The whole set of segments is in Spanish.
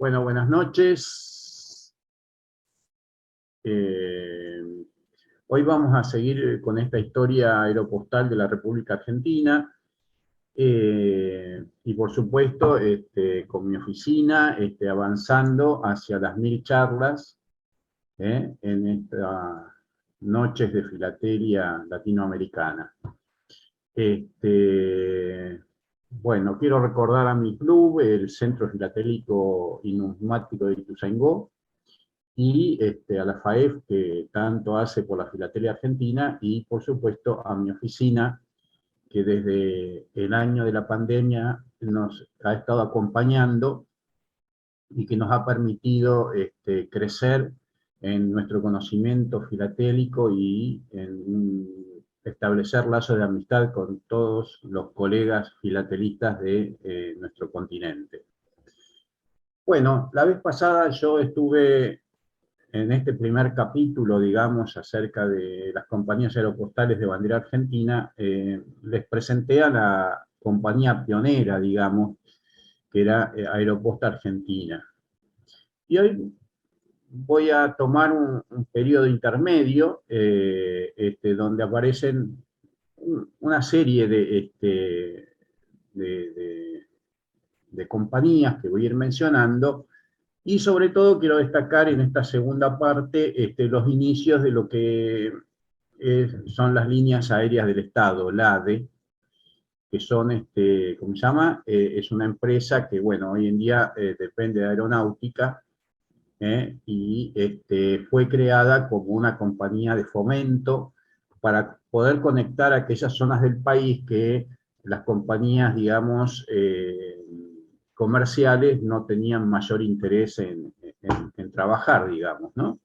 Bueno, buenas noches. Eh, Hoy vamos a seguir con esta historia aeropostal de la República Argentina. Y por supuesto, con mi oficina, avanzando hacia las 1000 charlas en estas noches de filatelia latinoamericana. Bueno, quiero recordar a mi club, el Centro Filatélico y Numismático de Ituzaingó, y a la FAEF, que tanto hace por la filatelia argentina, y por supuesto a mi oficina, que desde el año de la pandemia nos ha estado acompañando y que nos ha permitido crecer en nuestro conocimiento filatélico y en establecer lazos de amistad con todos los colegas filatelistas de nuestro continente. Bueno, la vez pasada yo estuve en este primer capítulo, digamos, acerca de las compañías aeropostales de bandera argentina. Les presenté a la compañía pionera, digamos, que era Aeroposta Argentina. Y hoy voy a tomar un periodo intermedio, donde aparecen una serie de compañías que voy a ir mencionando, y sobre todo quiero destacar en esta segunda parte los inicios de lo que son las líneas aéreas del Estado, la ADE, que son, ¿cómo se llama? Es una empresa que, bueno, hoy en día depende de aeronáutica, y fue creada como una compañía de fomento para poder conectar aquellas zonas del país que las compañías, digamos, comerciales no tenían mayor interés en trabajar, digamos, ¿no?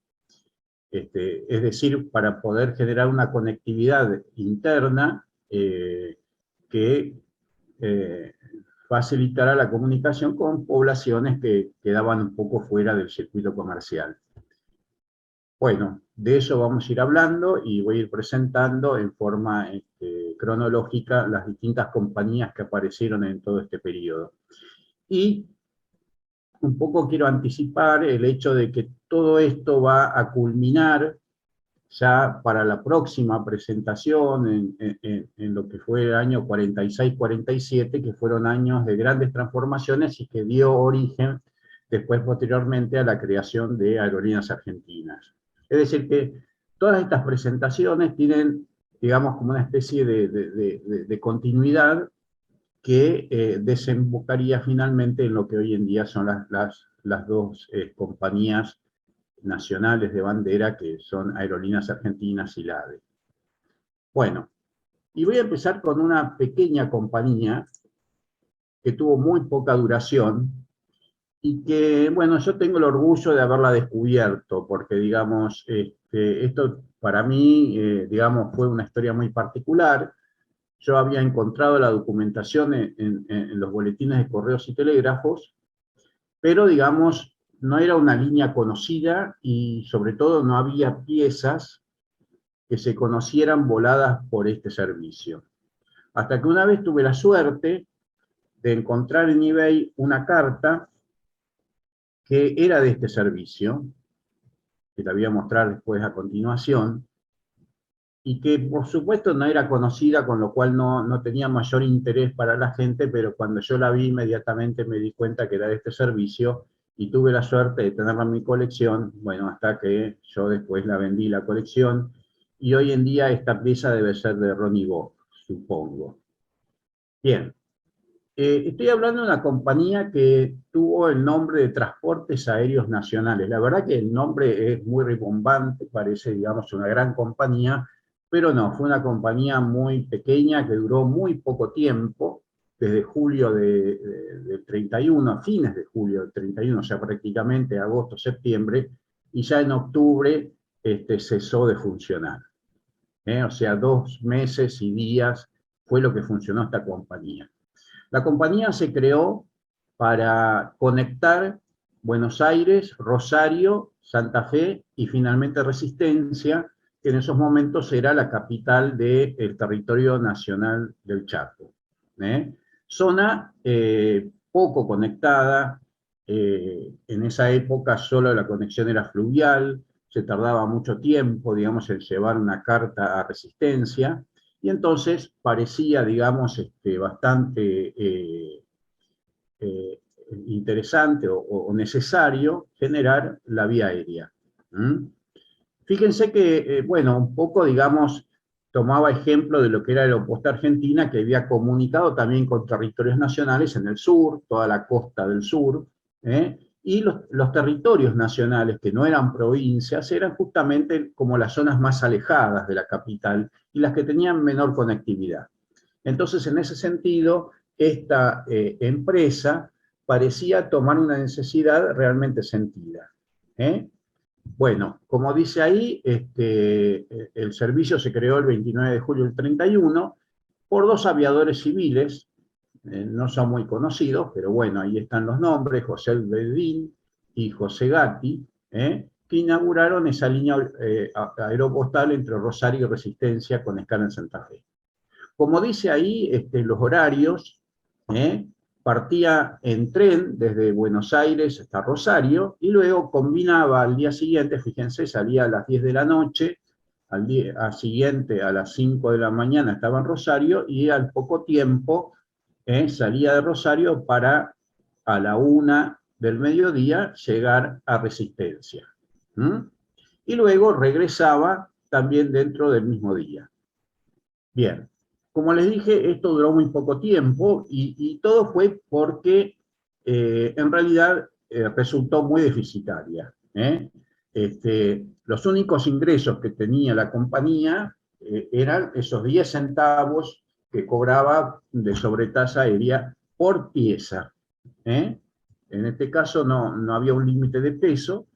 Es decir, para poder generar una conectividad interna que eh, facilitará la comunicación con poblaciones que quedaban un poco fuera del circuito comercial. Bueno, de eso vamos a ir hablando y voy a ir presentando en forma cronológica las distintas compañías que aparecieron en todo este periodo. Y un poco quiero anticipar el hecho de que todo esto va a culminar ya para la próxima presentación en lo que fue el año 46-47, que fueron años de grandes transformaciones y que dio origen después posteriormente a la creación de Aerolíneas Argentinas. Es decir, que todas estas presentaciones tienen, digamos, como una especie de continuidad que desembocaría finalmente en lo que hoy en día son las dos compañías nacionales de bandera, que son Aerolíneas Argentinas y la ADE. Bueno, y voy a empezar con una pequeña compañía que tuvo muy poca duración y que, bueno, yo tengo el orgullo de haberla descubierto, porque, digamos, esto para mí, digamos, fue una historia muy particular. Yo había encontrado la documentación en los boletines de correos y telégrafos, pero, digamos, no era una línea conocida y sobre todo no había piezas que se conocieran voladas por este servicio. Hasta que una vez tuve la suerte de encontrar en eBay una carta que era de este servicio, que la voy a mostrar después a continuación, y que por supuesto no era conocida, con lo cual no tenía mayor interés para la gente, pero cuando yo la vi inmediatamente me di cuenta que era de este servicio, y tuve la suerte de tenerla en mi colección, bueno, hasta que yo después la vendí la colección, y hoy en día esta pieza debe ser de Ronnie Bock, supongo. Bien, estoy hablando de una compañía que tuvo el nombre de Transportes Aéreos Nacionales. La verdad que el nombre es muy rimbombante, parece, digamos, una gran compañía, pero no, fue una compañía muy pequeña que duró muy poco tiempo, desde julio del 31, a fines de julio del 31, o sea, prácticamente agosto, septiembre, y ya en octubre cesó de funcionar. O sea, 2 meses y días fue lo que funcionó esta compañía. La compañía se creó para conectar Buenos Aires, Rosario, Santa Fe y finalmente Resistencia, que en esos momentos era la capital del territorio nacional del Chaco. Zona poco conectada, En esa época solo la conexión era fluvial, se tardaba mucho tiempo, digamos, en llevar una carta a Resistencia, y entonces parecía, digamos, bastante eh, interesante o necesario generar la vía aérea. ¿Mm? Fíjense que, bueno, un poco, digamos, tomaba ejemplo de lo que era el Aeroposta Argentina, que había comunicado también con territorios nacionales en el sur, toda la costa del sur, y los territorios nacionales que no eran provincias eran justamente como las zonas más alejadas de la capital y las que tenían menor conectividad. Entonces, en ese sentido, esta empresa parecía tomar una necesidad realmente sentida. ¿Eh? Bueno, como dice ahí, el servicio se creó el 29 de julio del 31 por dos aviadores civiles, no son muy conocidos, pero bueno, ahí están los nombres, José Bedín y José Gatti, que inauguraron esa línea aeropostal entre Rosario y Resistencia con escala en Santa Fe. Como dice ahí, los horarios, ¿eh? Partía en tren desde Buenos Aires hasta Rosario y luego combinaba al día siguiente, fíjense, salía a las 10 de la noche, al día siguiente a las 5 de la mañana estaba en Rosario y al poco tiempo salía de Rosario para a la 1 del mediodía llegar a Resistencia. ¿Mm? Y luego regresaba también dentro del mismo día. Bien, como les dije, esto duró muy poco tiempo y todo fue porque en realidad resultó muy deficitaria. Los únicos ingresos que tenía la compañía eran esos 10 centavos que cobraba de sobretasa aérea por pieza. ¿eh? En este caso no había un límite de peso,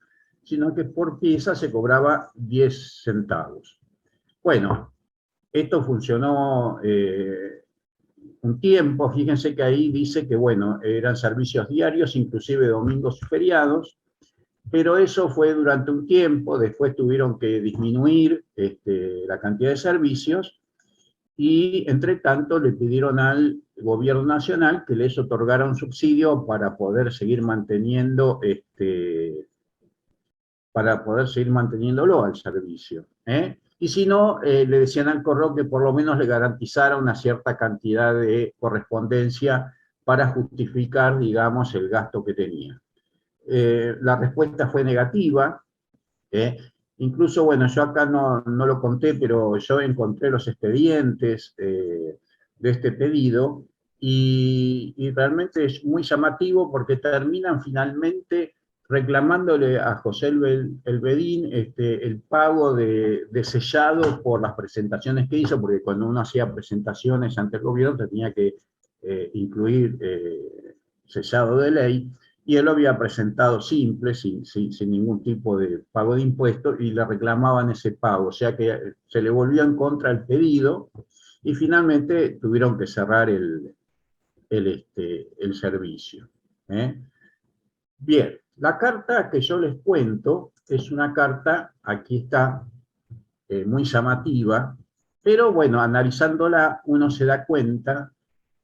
sino que por pieza se cobraba 10 centavos. Bueno, esto funcionó un tiempo, fíjense que ahí dice que, bueno, eran servicios diarios, inclusive domingos y feriados, pero eso fue durante un tiempo, después tuvieron que disminuir la cantidad de servicios y, entre tanto, le pidieron al gobierno nacional que les otorgara un subsidio para poder seguir manteniéndolo al servicio. Y si no, le decían al correo que por lo menos le garantizara una cierta cantidad de correspondencia para justificar, digamos, el gasto que tenía. La respuesta fue negativa. ¿eh? Incluso, bueno, yo acá no lo conté, pero yo encontré los expedientes de este pedido y realmente es muy llamativo porque terminan finalmente reclamándole a José Elvedín el pago de sellado por las presentaciones que hizo, porque cuando uno hacía presentaciones ante el gobierno tenía que incluir sellado de ley, y él lo había presentado simple, sin ningún tipo de pago de impuestos, y le reclamaban ese pago, o sea que se le volvió en contra el pedido, y finalmente tuvieron que cerrar el servicio. Bien, la carta que yo les cuento es una carta, aquí está, muy llamativa, pero bueno, analizándola uno se da cuenta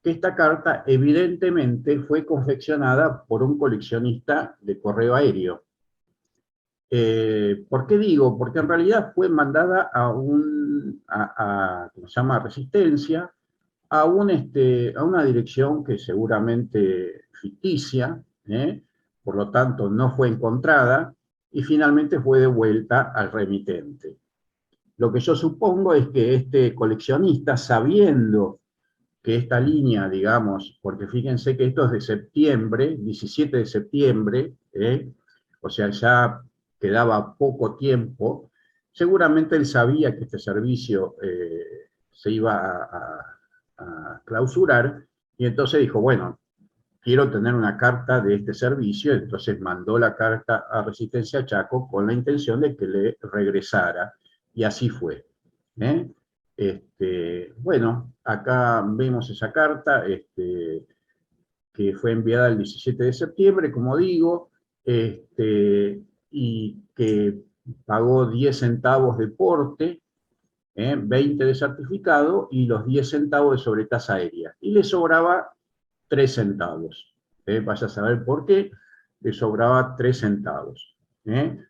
que esta carta evidentemente fue confeccionada por un coleccionista de correo aéreo. ¿Por qué digo? Porque en realidad fue mandada ¿cómo se llama? Resistencia, a una dirección que seguramente ficticia, por lo tanto no fue encontrada, y finalmente fue devuelta al remitente. Lo que yo supongo es que este coleccionista, sabiendo que esta línea, digamos, porque fíjense que esto es de septiembre, 17 de septiembre, o sea, ya quedaba poco tiempo, seguramente él sabía que este servicio se iba a clausurar, y entonces dijo, bueno, quiero tener una carta de este servicio, entonces mandó la carta a Resistencia Chaco con la intención de que le regresara, y así fue. ¿eh? Bueno, acá vemos esa carta que fue enviada el 17 de septiembre, como digo, y que pagó 10 centavos de porte, 20 de certificado y los 10 centavos de sobretasa aérea. Y le sobraba 3 centavos. Vaya a saber por qué. le sobraba 3 centavos.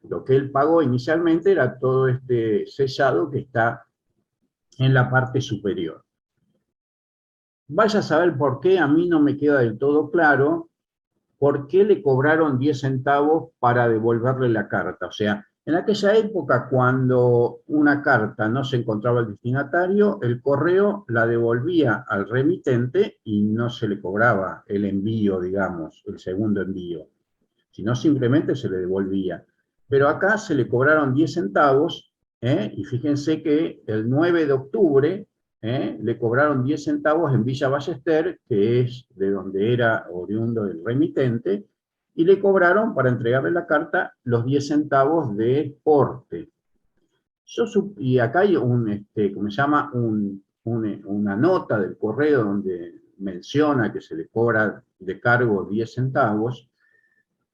Lo que él pagó inicialmente era todo este sellado que está en la parte superior. Vaya a saber por qué, a mí no me queda del todo claro por qué le cobraron 10 centavos para devolverle la carta. O sea, en aquella época, cuando una carta no se encontraba al destinatario, el correo la devolvía al remitente y no se le cobraba el envío, digamos, el segundo envío, sino simplemente se le devolvía. Pero acá se le cobraron 10 centavos, y fíjense que el 9 de octubre le cobraron 10 centavos en Villa Ballester, que es de donde era oriundo el remitente, y le cobraron para entregarle la carta los 10 centavos de porte. Y acá hay ¿cómo se llama? Una nota del correo donde menciona que se le cobra de cargo 10 centavos.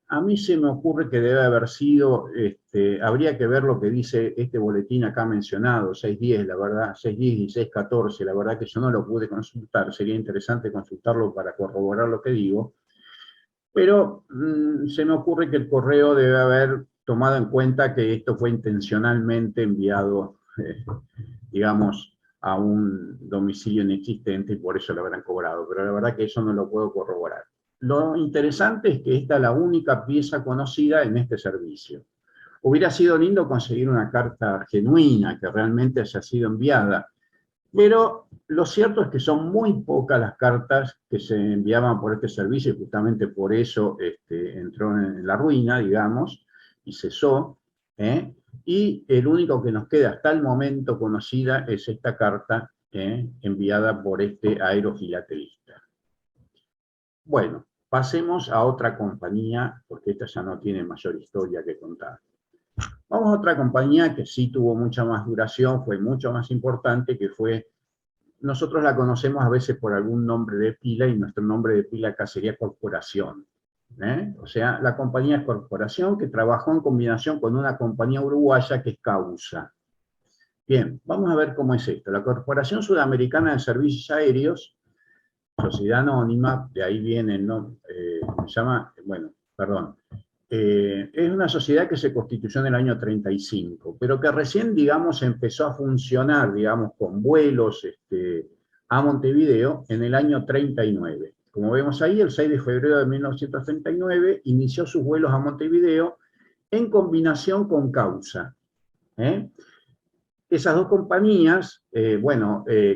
A mí se me ocurre que debe haber sido, habría que ver lo que dice este boletín acá mencionado, 610, la verdad, 610 y 614, la verdad que yo no lo pude consultar, sería interesante consultarlo para corroborar lo que digo, pero se me ocurre que el correo debe haber tomado en cuenta que esto fue intencionalmente enviado, digamos, a un domicilio inexistente y por eso lo habrán cobrado, pero la verdad que eso no lo puedo corroborar. Lo interesante es que esta es la única pieza conocida en este servicio. Hubiera sido lindo conseguir una carta genuina, que realmente haya sido enviada, pero lo cierto es que son muy pocas las cartas que se enviaban por este servicio y justamente por eso entró en la ruina, digamos, y cesó, y el único que nos queda hasta el momento conocida es esta carta enviada por este aerofilatelista. Bueno, pasemos a otra compañía, porque esta ya no tiene mayor historia que contar. Vamos a otra compañía que sí tuvo mucha más duración, fue mucho más importante, que fue, nosotros la conocemos a veces por algún nombre de pila, y nuestro nombre de pila acá sería Corporación. O sea, la compañía es Corporación, que trabajó en combinación con una compañía uruguaya que es Causa. Bien, vamos a ver cómo es esto. La Corporación Sudamericana de Servicios Aéreos, sociedad anónima, de ahí viene el nombre, es una sociedad que se constituyó en el año 35, pero que recién, digamos, empezó a funcionar, digamos, con vuelos a Montevideo en el año 39. Como vemos ahí, el 6 de febrero de 1939 inició sus vuelos a Montevideo en combinación con Causa. Esas dos compañías,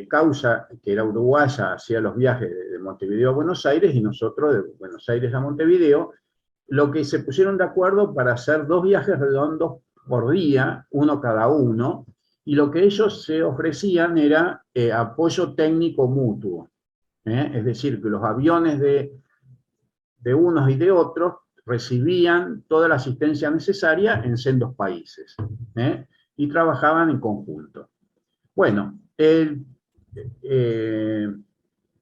Causa, que era uruguaya, hacía los viajes de Montevideo a Buenos Aires, y nosotros de Buenos Aires a Montevideo, lo que se pusieron de acuerdo para hacer 2 viajes redondos por día, uno cada uno, y lo que ellos se ofrecían era apoyo técnico mutuo. Es decir, que los aviones de unos y de otros recibían toda la asistencia necesaria en sendos países, y trabajaban en conjunto. Bueno,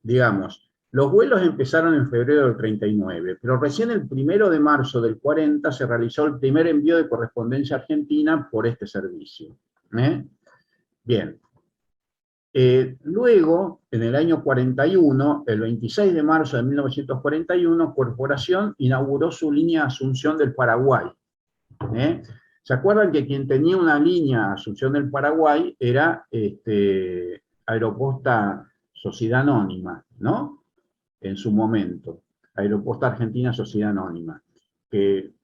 digamos, los vuelos empezaron en febrero del 39, pero recién el 1 de marzo del 40 se realizó el primer envío de correspondencia argentina por este servicio. Bien. Luego, en el año 41, el 26 de marzo de 1941, Corporación inauguró su línea Asunción del Paraguay. ¿Se acuerdan que quien tenía una línea Asunción del Paraguay era Aeroposta Sociedad Anónima, ¿no? En su momento, Aeroposta Argentina Sociedad Anónima, que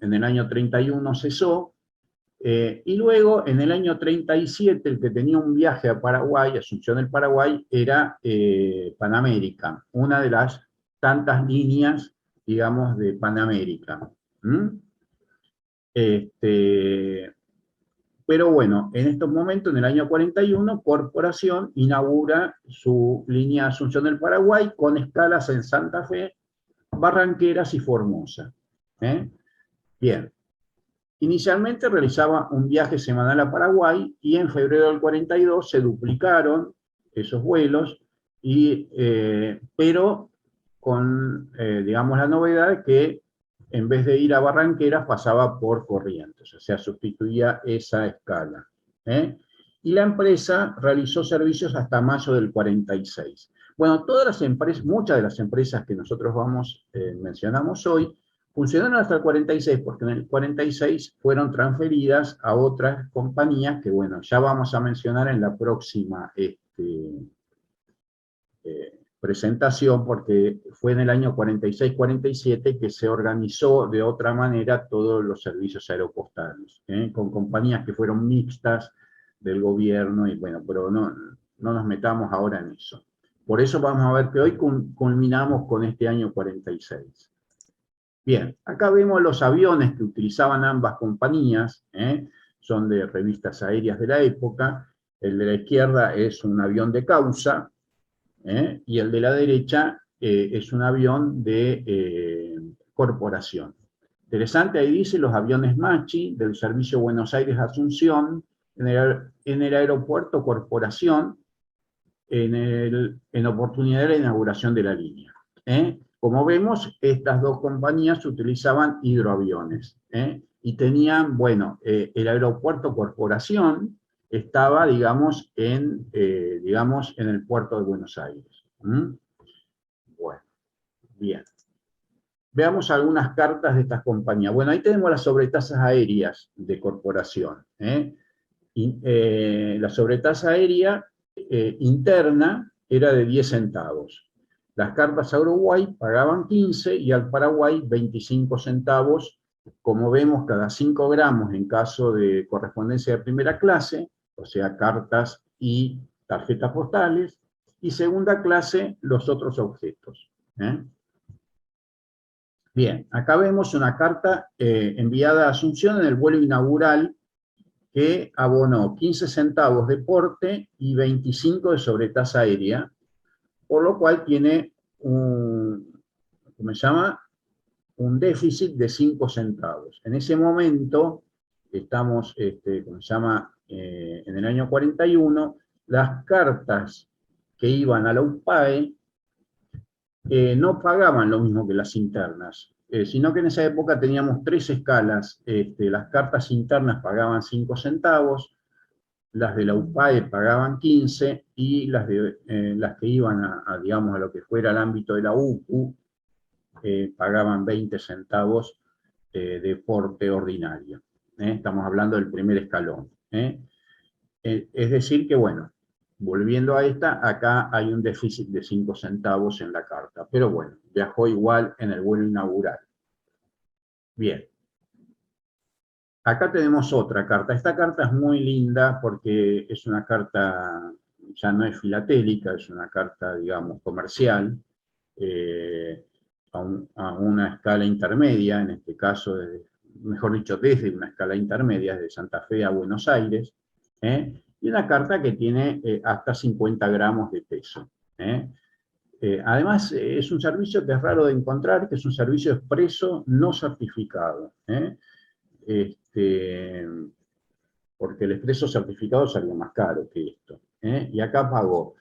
en el año 31 cesó, y luego en el año 37 el que tenía un viaje a Paraguay, Asunción del Paraguay, era Panamérica, una de las tantas líneas, digamos, de Panamérica. Pero bueno, en estos momentos, en el año 41, Corporación inaugura su línea Asunción del Paraguay con escalas en Santa Fe, Barranqueras y Formosa. Bien. Inicialmente realizaba un viaje semanal a Paraguay y en febrero del 42 se duplicaron esos vuelos, pero con, digamos, la novedad que en vez de ir a Barranqueras pasaba por Corrientes, o sea, sustituía esa escala. Y la empresa realizó servicios hasta mayo del 46. Bueno, todas las empresas, muchas de las empresas que nosotros mencionamos hoy, Funcionaron hasta el 46, porque en el 46 fueron transferidas a otras compañías que, bueno, ya vamos a mencionar en la próxima presentación, porque fue en el año 46-47 que se organizó de otra manera todos los servicios aeropostales, con compañías que fueron mixtas del gobierno, y bueno, pero no nos metamos ahora en eso. Por eso vamos a ver que hoy culminamos con este año 46. Bien, acá vemos los aviones que utilizaban ambas compañías, son de revistas aéreas de la época. El de la izquierda es un avión de causa, y el de la derecha es un avión de corporación. Interesante, ahí dice los aviones Machi del servicio Buenos Aires-Asunción, en el aeropuerto Corporación, en oportunidad de la inauguración de la línea. Como vemos, estas dos compañías utilizaban hidroaviones, y tenían, bueno, el aeropuerto Corporación estaba, digamos, en el puerto de Buenos Aires. Bueno, bien. Veamos algunas cartas de estas compañías. Bueno, ahí tenemos las sobretasas aéreas de Corporación. La sobretasa aérea interna era de 10 centavos. Las cartas a Uruguay pagaban 15 y al Paraguay 25 centavos, como vemos, cada 5 gramos en caso de correspondencia de primera clase, o sea, cartas y tarjetas postales, y segunda clase, los otros objetos. Bien, acá vemos una carta enviada a Asunción en el vuelo inaugural, que abonó 15 centavos de porte y 25 de sobretasa aérea, por lo cual tiene un déficit de 5 centavos. En ese momento, estamos, en el año 41, las cartas que iban a la UPAE no pagaban lo mismo que las internas, sino que en esa época teníamos 3 escalas. Las cartas internas pagaban 5 centavos, las de la UPAE pagaban 15, y las que iban digamos, a lo que fuera el ámbito de la UPU, pagaban 20 centavos de porte ordinario. Estamos hablando del primer escalón. Es decir que, bueno, volviendo a esta, acá hay un déficit de 5 centavos en la carta, pero bueno, viajó igual en el vuelo inaugural. Bien. Acá tenemos otra carta. Esta carta es muy linda porque es una carta, ya no es filatélica, es una carta, digamos, comercial, a una escala intermedia, en este caso, mejor dicho, desde una escala intermedia, de Santa Fe a Buenos Aires, y una carta que tiene hasta 50 gramos de peso. Además, es un servicio que es raro de encontrar, que es un servicio expreso no certificado. Porque el expreso certificado salía más caro que esto. Y acá pagó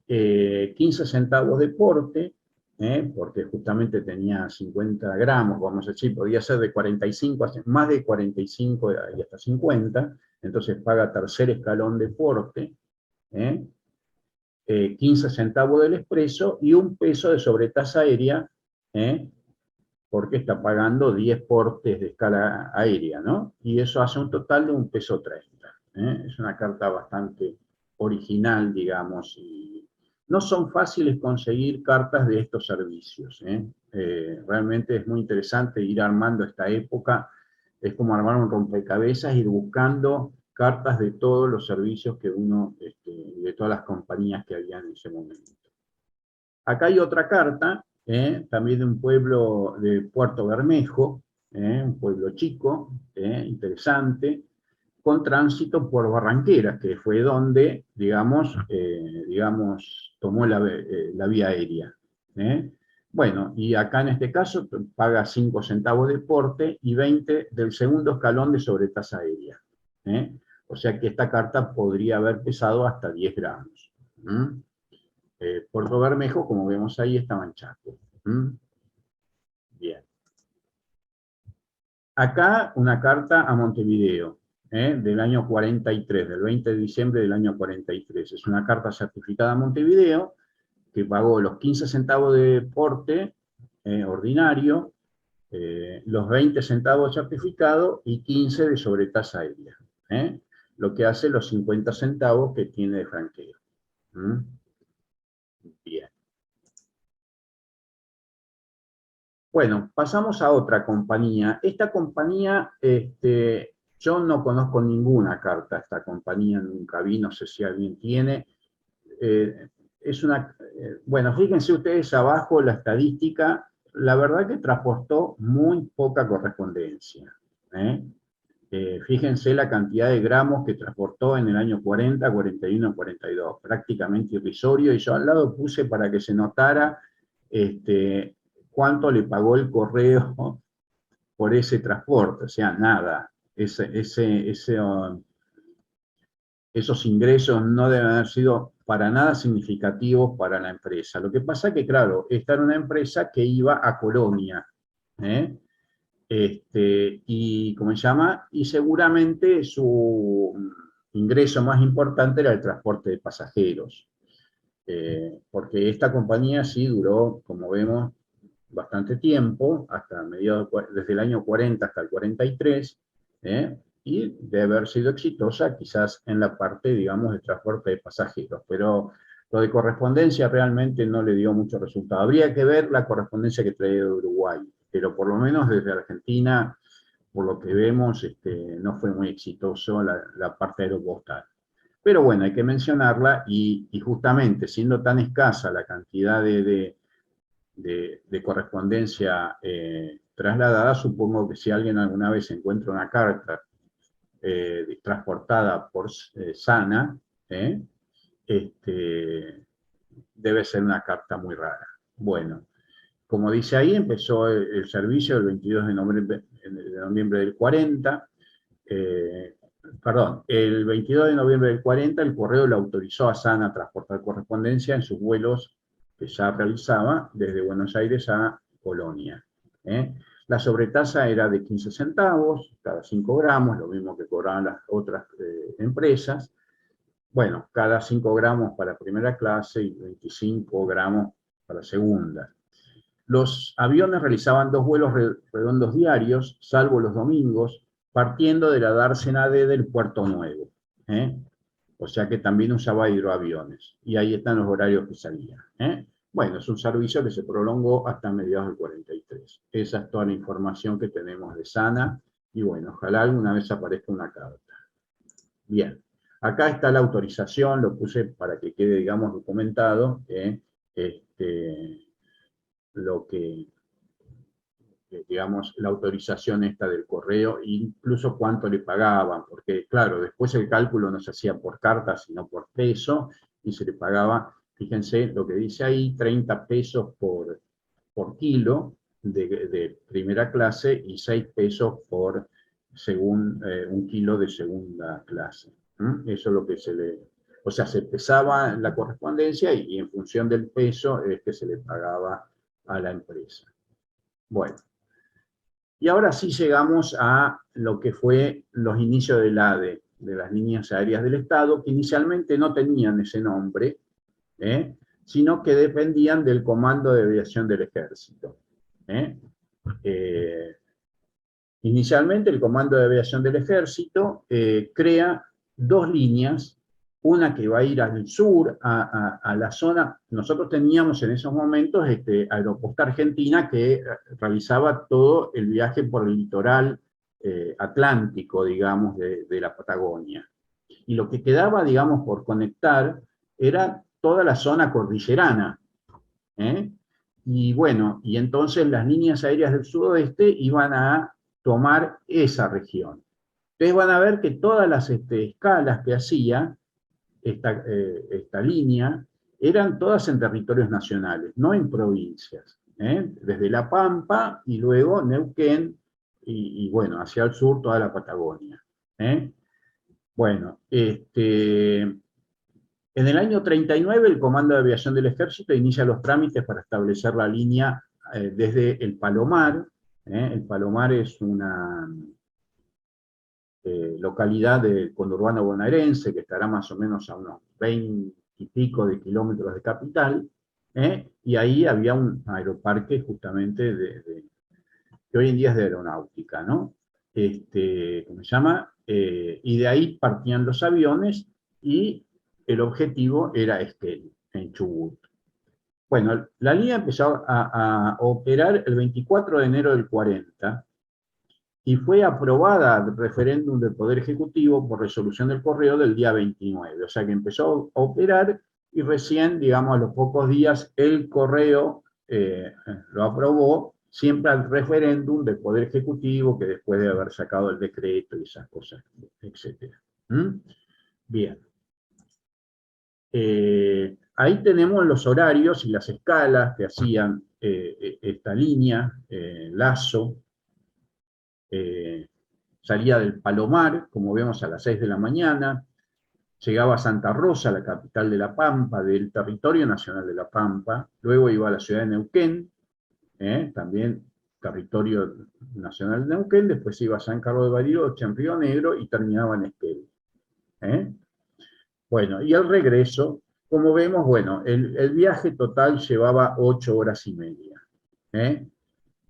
15 centavos de porte, porque justamente tenía 50 gramos, vamos a decir, podía ser de 45, más de 45 y hasta 50, entonces paga tercer escalón de porte, 15 centavos del expreso y un peso de sobretasa aérea, porque está pagando 10 portes de escala aérea, ¿no? Y eso hace un total de 1,30 pesos. Es una carta bastante original, digamos, y no son fáciles conseguir cartas de estos servicios. Realmente es muy interesante ir armando esta época, es como armar un rompecabezas, ir buscando cartas de todos los servicios que uno, de todas las compañías que había en ese momento. Acá hay otra carta, también de un pueblo de Puerto Bermejo, un pueblo chico, interesante, con tránsito por Barranqueras, que fue donde, digamos, tomó la vía aérea. Bueno, y acá en este caso paga 5 centavos de porte y 20 del segundo escalón de sobretasa aérea. O sea que esta carta podría haber pesado hasta 10 gramos. Puerto Bermejo, como vemos ahí, está manchado. Bien. Acá una carta a Montevideo, del año 43, del 20 de diciembre del año 43. Es una carta certificada a Montevideo, que pagó los 15 centavos de porte ordinario, los 20 centavos de certificado y 15 de sobretasa aérea, lo que hace los 50 centavos que tiene de franqueo. Bien. Bueno, pasamos a otra compañía. Esta compañía, yo no conozco ninguna carta de esta compañía, nunca vi, no sé si alguien tiene. Es una, bueno, fíjense ustedes abajo la estadística, la verdad que transportó muy poca correspondencia. Fíjense la cantidad de gramos que transportó en el año 40, 41, 42, prácticamente irrisorio, y yo al lado puse para que se notara cuánto le pagó el correo por ese transporte, o sea, nada. Esos ingresos no deben haber sido para nada significativos para la empresa. Lo que pasa es que, claro, esta era una empresa que iba a Colonia, y, ¿cómo se llama? Y seguramente su ingreso más importante era el transporte de pasajeros, porque esta compañía sí duró, como vemos, bastante tiempo, hasta mediados, desde el año 40 hasta el 43, y de haber sido exitosa quizás en la parte, digamos, de transporte de pasajeros, pero lo de correspondencia realmente no le dio mucho resultado. Habría que ver la correspondencia que traía de Uruguay, pero por lo menos desde Argentina, por lo que vemos, no fue muy exitoso la parte aeropostal. Pero bueno, hay que mencionarla y justamente siendo tan escasa la cantidad de correspondencia trasladada, supongo que si alguien alguna vez encuentra una carta transportada por Sana, debe ser una carta muy rara. Bueno, como dice ahí, empezó el servicio el 22 de noviembre del 40, perdón, el 22 de noviembre del 40 el correo le autorizó a Sana a transportar correspondencia en sus vuelos que ya realizaba desde Buenos Aires a Colonia. La sobretasa era de 15 centavos cada 5 gramos, lo mismo que cobraban las otras empresas. Bueno, cada 5 gramos para primera clase y 25 gramos para segunda. Los aviones realizaban 2 vuelos redondos diarios, salvo los domingos, partiendo de la dársena D del Puerto Nuevo. O sea que también usaba hidroaviones. Y ahí están los horarios que salían. Bueno, es un servicio que se prolongó hasta mediados del 43. Esa es toda la información que tenemos de Sana. Y bueno, ojalá alguna vez aparezca una carta. Bien, acá está la autorización, lo puse para que quede, digamos, documentado. Lo que, digamos, la autorización esta del correo, incluso cuánto le pagaban, porque claro, después el cálculo no se hacía por carta, sino por peso, y se le pagaba, fíjense lo que dice ahí, 30 pesos por kilo de primera clase y 6 pesos por un kilo de segunda clase. Eso es lo que se le... O sea, se pesaba la correspondencia y en función del peso es que se le pagaba a la empresa. Bueno, y ahora sí llegamos a lo que fue los inicios del ADE, de las líneas aéreas del Estado, que inicialmente no tenían ese nombre, sino que dependían del Comando de Aviación del Ejército. Inicialmente el Comando de Aviación del Ejército crea 2 líneas, una que va a ir al sur, a la zona, nosotros teníamos en esos momentos Aeroposta Argentina que realizaba todo el viaje por el litoral atlántico, digamos, de la Patagonia. Y lo que quedaba, digamos, por conectar era toda la zona cordillerana. Y bueno, y entonces las líneas aéreas del sudoeste iban a tomar esa región. Ustedes van a ver que todas las escalas que hacía esta línea eran todas en territorios nacionales, no en provincias. Desde La Pampa y luego Neuquén y bueno, hacia el sur toda la Patagonia. Bueno, en el año 39 el Comando de Aviación del Ejército inicia los trámites para establecer la línea desde el Palomar. El Palomar es una localidad del conurbano bonaerense que estará más o menos a unos 20 y pico de kilómetros de capital, y ahí había un aeroparque justamente que hoy en día es de aeronáutica, ¿no? ¿Cómo se llama? Y de ahí partían los aviones y el objetivo era Esquel, en Chubut. Bueno, la línea empezó a operar el 24 de enero del 40 y fue aprobada el referéndum del Poder Ejecutivo por resolución del Correo del día 29. O sea que empezó a operar y recién, digamos, a los pocos días el Correo lo aprobó, siempre al referéndum del Poder Ejecutivo, que después de haber sacado el decreto y esas cosas, etc. Bien. Ahí tenemos los horarios y las escalas que hacían esta línea, Lazo, salía del Palomar, como vemos, a las 6 de la mañana, llegaba a Santa Rosa, la capital de La Pampa, del territorio nacional de La Pampa, luego iba a la ciudad de Neuquén, también territorio nacional de Neuquén, después iba a San Carlos de Bariloche, en Río Negro, y terminaba en Esquel. Bueno, y al regreso, como vemos, bueno, el viaje total llevaba 8 horas y media.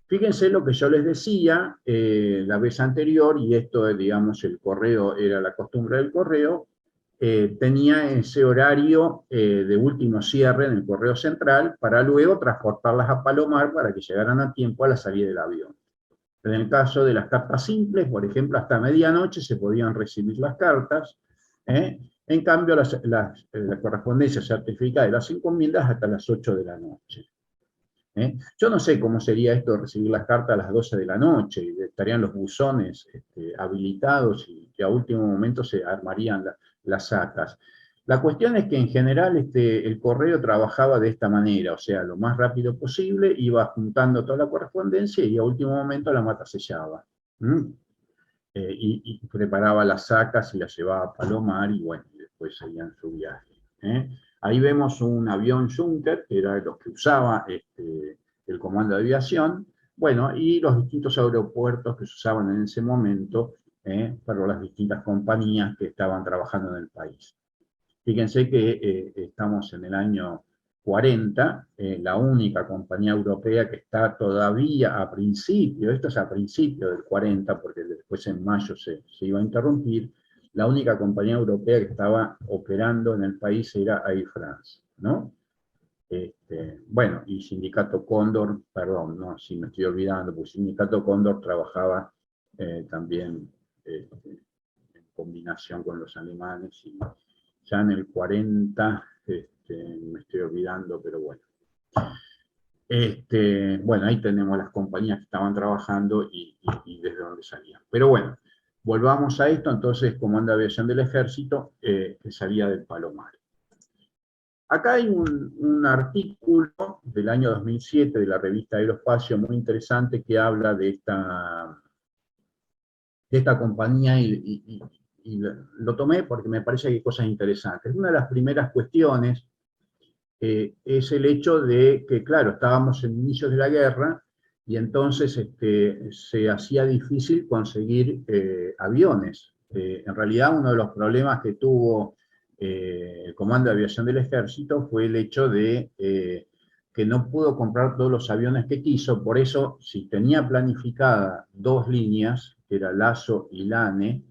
Fíjense lo que yo les decía la vez anterior, y esto, digamos, el correo, era la costumbre del correo, tenía ese horario de último cierre en el correo central para luego transportarlas a Palomar para que llegaran a tiempo a la salida del avión. En el caso de las cartas simples, por ejemplo, hasta medianoche se podían recibir las cartas, en cambio la correspondencia certificada de las encomiendas hasta las 8 de la noche. Yo no sé cómo sería esto de recibir las cartas a las 12 de la noche, y estarían los buzones habilitados y a último momento se armarían las sacas. La cuestión es que en general el correo trabajaba de esta manera, o sea, lo más rápido posible, iba juntando toda la correspondencia y a último momento la mata sellaba. Y preparaba las sacas y las llevaba a Palomar y bueno, después seguían su viaje. Ahí vemos un avión Junker, que era los que usaba el Comando de Aviación, bueno, y los distintos aeropuertos que se usaban en ese momento para las distintas compañías que estaban trabajando en el país. Fíjense que estamos en el año 40, la única compañía europea que está todavía a principio, esto es a principio del 40, porque después en mayo se iba a interrumpir, la única compañía europea que estaba operando en el país era Air France, ¿no? Bueno, y Sindicato Cóndor, perdón, no, si me estoy olvidando, porque Sindicato Cóndor trabajaba también en combinación con los alemanes, y ya en el 40, me estoy olvidando, pero bueno. Bueno, ahí tenemos las compañías que estaban trabajando y desde dónde salían. Pero bueno, volvamos a esto. Entonces, Comando de Aviación del Ejército, que salía del Palomar. Acá hay un artículo del año 2007 de la revista Aeroespacio muy interesante que habla de esta compañía y lo tomé porque me parece que hay cosas interesantes. Una de las primeras cuestiones es el hecho de que, claro, estábamos en inicios de la guerra y entonces se hacía difícil conseguir aviones. En realidad, uno de los problemas que tuvo el Comando de Aviación del Ejército fue el hecho de que no pudo comprar todos los aviones que quiso, por eso, si tenía planificada 2 líneas, que era Lazo y Lane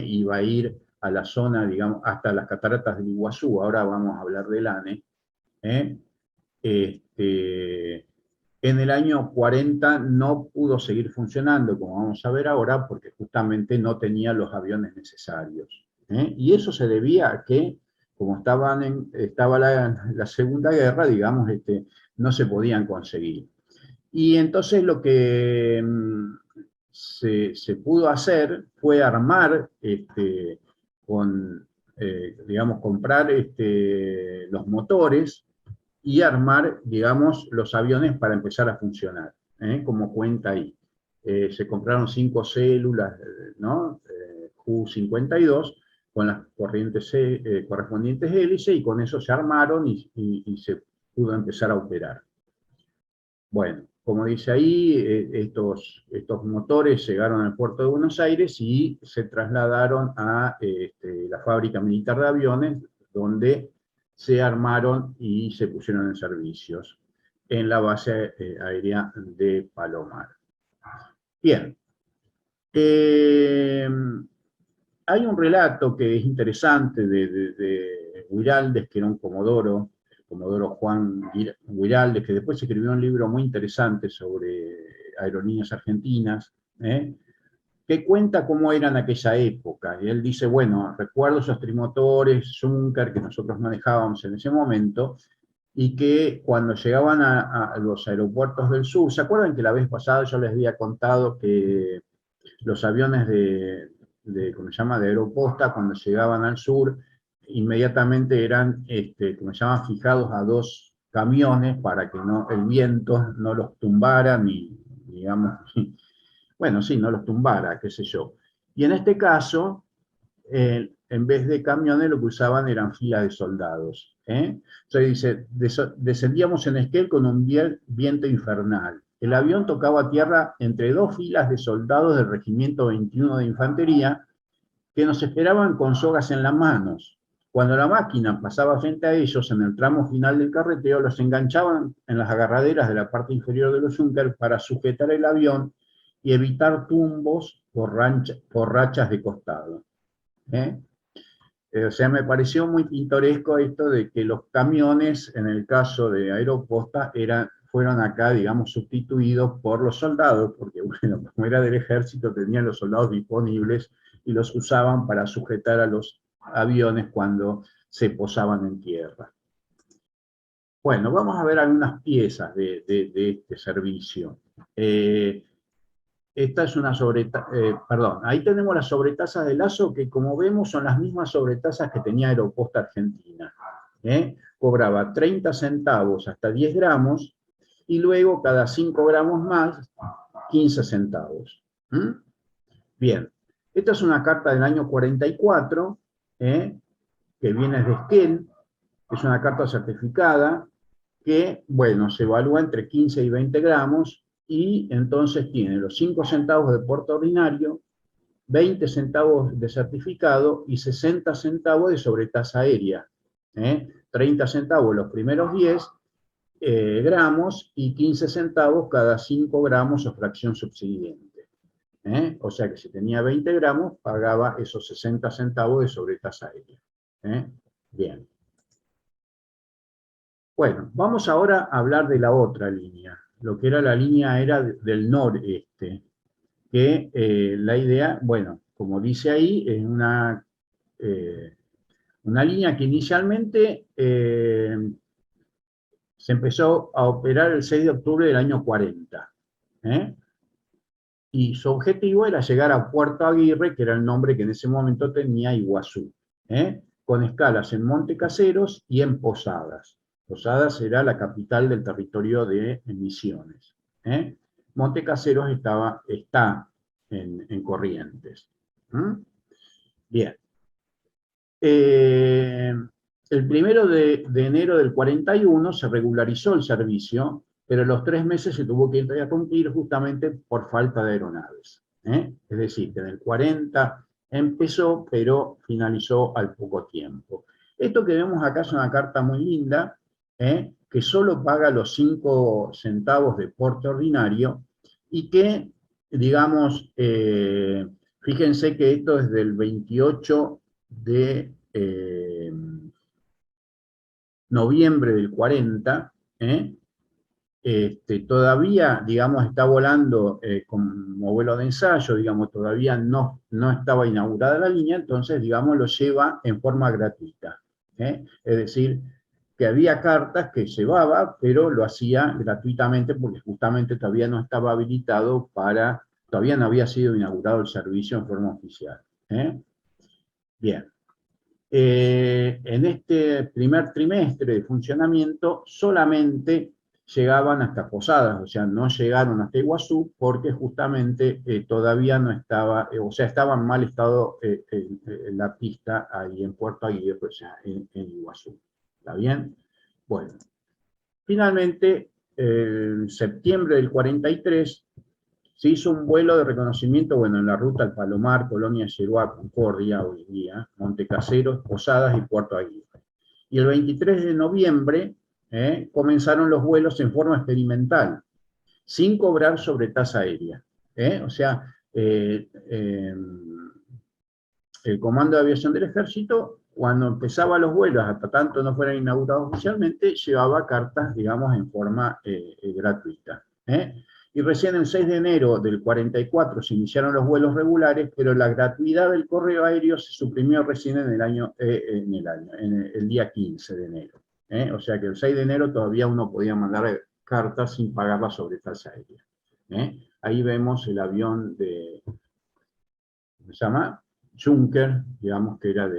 iba a ir a la zona, digamos, hasta las cataratas del Iguazú, ahora vamos a hablar de Lane. En el año 40 no pudo seguir funcionando, como vamos a ver ahora, porque justamente no tenía los aviones necesarios. Y eso se debía a que, como estaba la Segunda Guerra, digamos, no se podían conseguir. Y entonces lo que se pudo hacer fue armar, digamos, comprar los motores y armar, digamos, los aviones para empezar a funcionar, como cuenta ahí. Se compraron 5 células, ¿no? Ju-52, con las correspondientes hélices, y con eso se armaron y se pudo empezar a operar. Bueno, como dice ahí, estos motores llegaron al puerto de Buenos Aires y se trasladaron a la fábrica militar de aviones, donde se armaron y se pusieron en servicios en la base aérea de Palomar. Bien. Hay un relato que es interesante de Guiraldes, que era un comodoro, el comodoro Juan Guiraldes, que después escribió un libro muy interesante sobre aerolíneas argentinas, que cuenta cómo era en aquella época. Y él dice, bueno, recuerdo esos trimotores Zunker que nosotros manejábamos en ese momento, y que cuando llegaban a los aeropuertos del sur, ¿se acuerdan que la vez pasada yo les había contado que los aviones ¿cómo se llama?, de Aeroposta, cuando llegaban al sur, inmediatamente eran, ¿cómo se llama?, fijados a dos camiones para que el viento no los tumbara, ni, digamos, bueno, sí, no los tumbara, qué sé yo. Y en este caso, en vez de camiones, lo que usaban eran filas de soldados. Entonces dice, descendíamos en Esquel con un viento infernal. El avión tocaba tierra entre dos filas de soldados del Regimiento 21 de Infantería que nos esperaban con sogas en las manos. Cuando la máquina pasaba frente a ellos en el tramo final del carreteo, los enganchaban en las agarraderas de la parte inferior de los Junker para sujetar el avión y evitar tumbos por rachas de costado. O sea, me pareció muy pintoresco esto de que los camiones, en el caso de Aeroposta, fueron acá, digamos, sustituidos por los soldados, porque, bueno, como era del ejército, tenían los soldados disponibles y los usaban para sujetar a los aviones cuando se posaban en tierra. Bueno, vamos a ver algunas piezas de este servicio. Esta es una perdón, ahí tenemos las sobretasas de Lazo, que como vemos son las mismas sobretasas que tenía Aeroposta Argentina. Cobraba 30 centavos hasta 10 gramos, y luego cada 5 gramos más, 15 centavos. Bien, esta es una carta del año 44, que viene de Esquel, es una carta certificada, que, bueno, se evalúa entre 15 y 20 gramos, y entonces tiene los 5 centavos de porte ordinario, 20 centavos de certificado y 60 centavos de sobretasa aérea. 30 centavos los primeros 10 gramos y 15 centavos cada 5 gramos o fracción subsiguiente. O sea que si tenía 20 gramos, pagaba esos 60 centavos de sobretasa aérea. Bien. Bueno, vamos ahora a hablar de la otra línea, lo que era la línea aérea del noreste, que la idea, bueno, como dice ahí, es una línea que inicialmente se empezó a operar el 6 de octubre del año 40. Y su objetivo era llegar a Puerto Aguirre, que era el nombre que en ese momento tenía Iguazú, con escalas en Monte Caseros y en Posadas. Posadas era la capital del territorio de Misiones. Monte Caseros está en Corrientes. Bien. El 1 de enero del 41 se regularizó el servicio, pero los 3 meses se tuvo que interrumpir justamente por falta de aeronaves. Es decir, que en el 40 empezó, pero finalizó al poco tiempo. Esto que vemos acá es una carta muy linda, que solo paga los 5 centavos de porte ordinario, y que, digamos, fíjense que esto es del 28 de noviembre del 40, todavía, digamos, está volando como vuelo de ensayo, digamos, todavía no estaba inaugurada la línea, entonces, digamos, lo lleva en forma gratuita. Es decir, que había cartas que llevaba, pero lo hacía gratuitamente porque justamente todavía no estaba habilitado todavía no había sido inaugurado el servicio en forma oficial. Bien. En este primer trimestre de funcionamiento solamente llegaban hasta Posadas, o sea, no llegaron hasta Iguazú porque justamente todavía no estaba, o sea, estaba en mal estado la pista ahí en Puerto Aguirre, o sea, en Iguazú. ¿Está bien? Bueno, finalmente, en septiembre del 43, se hizo un vuelo de reconocimiento, bueno, en la ruta al Palomar, Colonia Yeruá, Concordia, hoy día, Montecaseros, Posadas y Puerto Aguirre. Y el 23 de noviembre comenzaron los vuelos en forma experimental, sin cobrar sobretasa aérea. O sea, el Comando de Aviación del Ejército, cuando empezaba los vuelos, hasta tanto no fueran inaugurados oficialmente, llevaba cartas, digamos, en forma gratuita. Y recién el 6 de enero del 44 se iniciaron los vuelos regulares, pero la gratuidad del correo aéreo se suprimió recién en el día 15 de enero. O sea que el 6 de enero todavía uno podía mandar cartas sin pagar la sobretasa aérea. Ahí vemos el avión de, ¿cómo se llama? Junker, digamos que era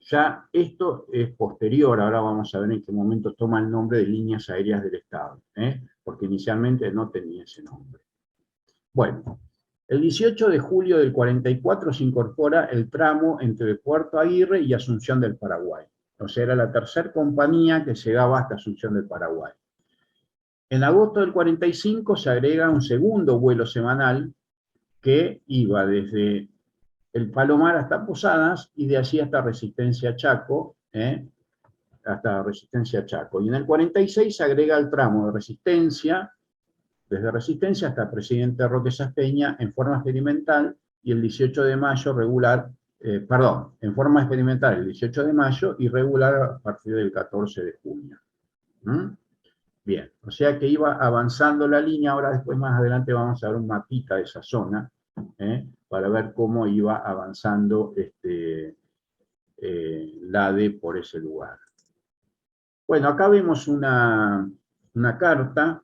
ya esto es posterior, ahora vamos a ver en qué momento toma el nombre de Líneas Aéreas del Estado, porque inicialmente no tenía ese nombre. Bueno, el 18 de julio del 44 se incorpora el tramo entre Puerto Aguirre y Asunción del Paraguay. O sea, era la tercera compañía que llegaba hasta Asunción del Paraguay. En agosto del 45 se agrega un segundo vuelo semanal que iba desde el Palomar hasta Posadas y de allí hasta Resistencia Chaco, hasta Resistencia Chaco. Y en el 46 se agrega el tramo de Resistencia, desde Resistencia hasta Presidente Roque Saspeña en forma experimental, y el 18 de mayo regular, en forma experimental el 18 de mayo y regular a partir del 14 de junio. Bien, o sea que iba avanzando la línea. Ahora después más adelante vamos a ver un mapita de esa zona, para ver cómo iba avanzando la ADE por ese lugar. Bueno, acá vemos una carta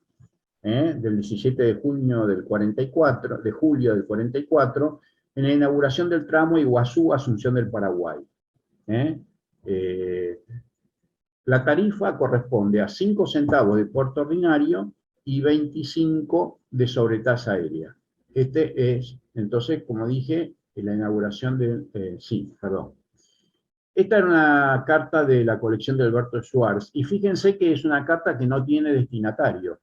del 17 de junio del 44, de julio del 44, en la inauguración del tramo Iguazú-Asunción del Paraguay. La tarifa corresponde a 5 centavos de porto ordinario y 25 de sobretasa aérea. Este es, entonces, como dije, la inauguración de... Esta era una carta de la colección de Alberto Schwartz, y fíjense que es una carta que no tiene destinatario.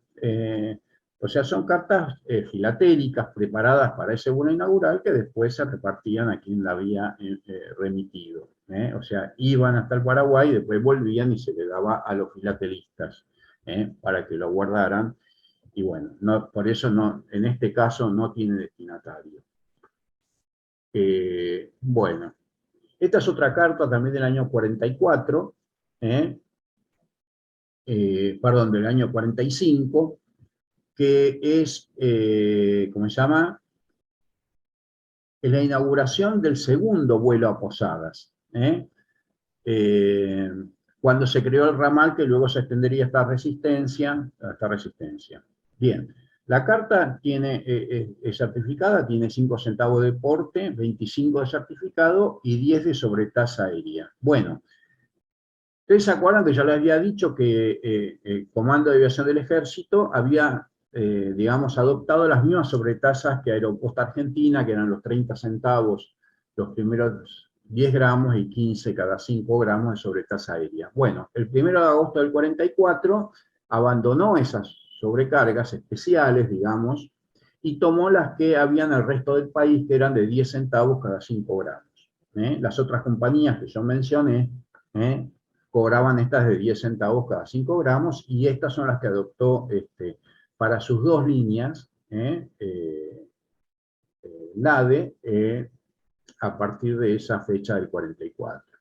O sea, son cartas filatélicas preparadas para ese vuelo inaugural que después se repartían a quien la había remitido. O sea, iban hasta el Paraguay y después volvían y se le daba a los filatelistas para que lo guardaran. Y bueno, por eso en este caso no tiene destinatario. Bueno. Esta es otra carta también del año 44, del año 45, que es, ¿cómo se llama? Es la inauguración del segundo vuelo a Posadas, cuando se creó el ramal que luego se extendería hasta Resistencia. Bien, la carta es certificada, tiene 5 centavos de porte, 25 de certificado y 10 de sobretasa aérea. Bueno, ustedes se acuerdan que ya les había dicho que el Comando de Aviación del Ejército había, digamos, adoptado las mismas sobretasas que Aeroposta Argentina, que eran los 30 centavos los primeros 10 gramos y 15 cada 5 gramos de sobretasa aérea. Bueno, el 1 de agosto del 44 abandonó esas sobrecargas especiales, digamos, y tomó las que había en el resto del país, que eran de 10 centavos cada 5 gramos. Las otras compañías que yo mencioné cobraban estas de 10 centavos cada 5 gramos, y estas son las que adoptó para sus dos líneas LADE a partir de esa fecha del 44.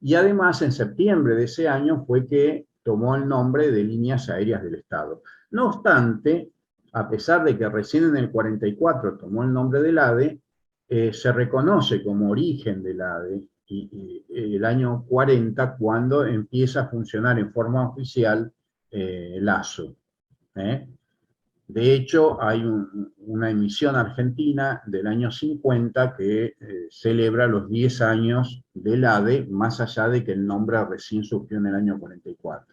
Y además, en septiembre de ese año fue que tomó el nombre de Líneas Aéreas del Estado. No obstante, a pesar de que recién en el 44 tomó el nombre del ADE, se reconoce como origen del ADE y el año 40, cuando empieza a funcionar en forma oficial el ASO. De hecho, hay una emisión argentina del año 50 que celebra los 10 años del ADE, más allá de que el nombre recién surgió en el año 44.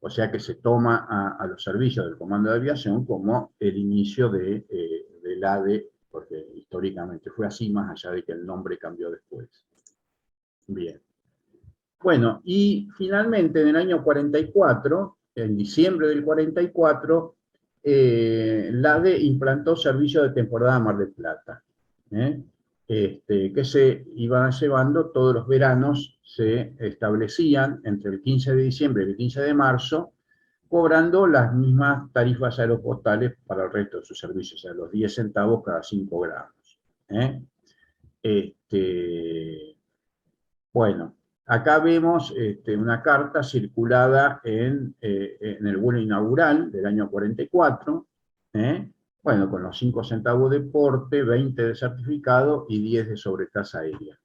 O sea que se toma a los servicios del Comando de Aviación como el inicio del ADE, porque históricamente fue así, más allá de que el nombre cambió después. Bien. Bueno, y finalmente en el año 44, en diciembre del 44, la ADE implantó servicio de temporada Mar del Plata, que se iban llevando todos los veranos, se establecían entre el 15 de diciembre y el 15 de marzo, cobrando las mismas tarifas aeropostales para el resto de sus servicios, o sea, los 10 centavos cada 5 gramos. Bueno, acá vemos una carta circulada en el vuelo inaugural del año 44, bueno, con los 5 centavos de porte, 20 de certificado y 10 de sobretasa aérea.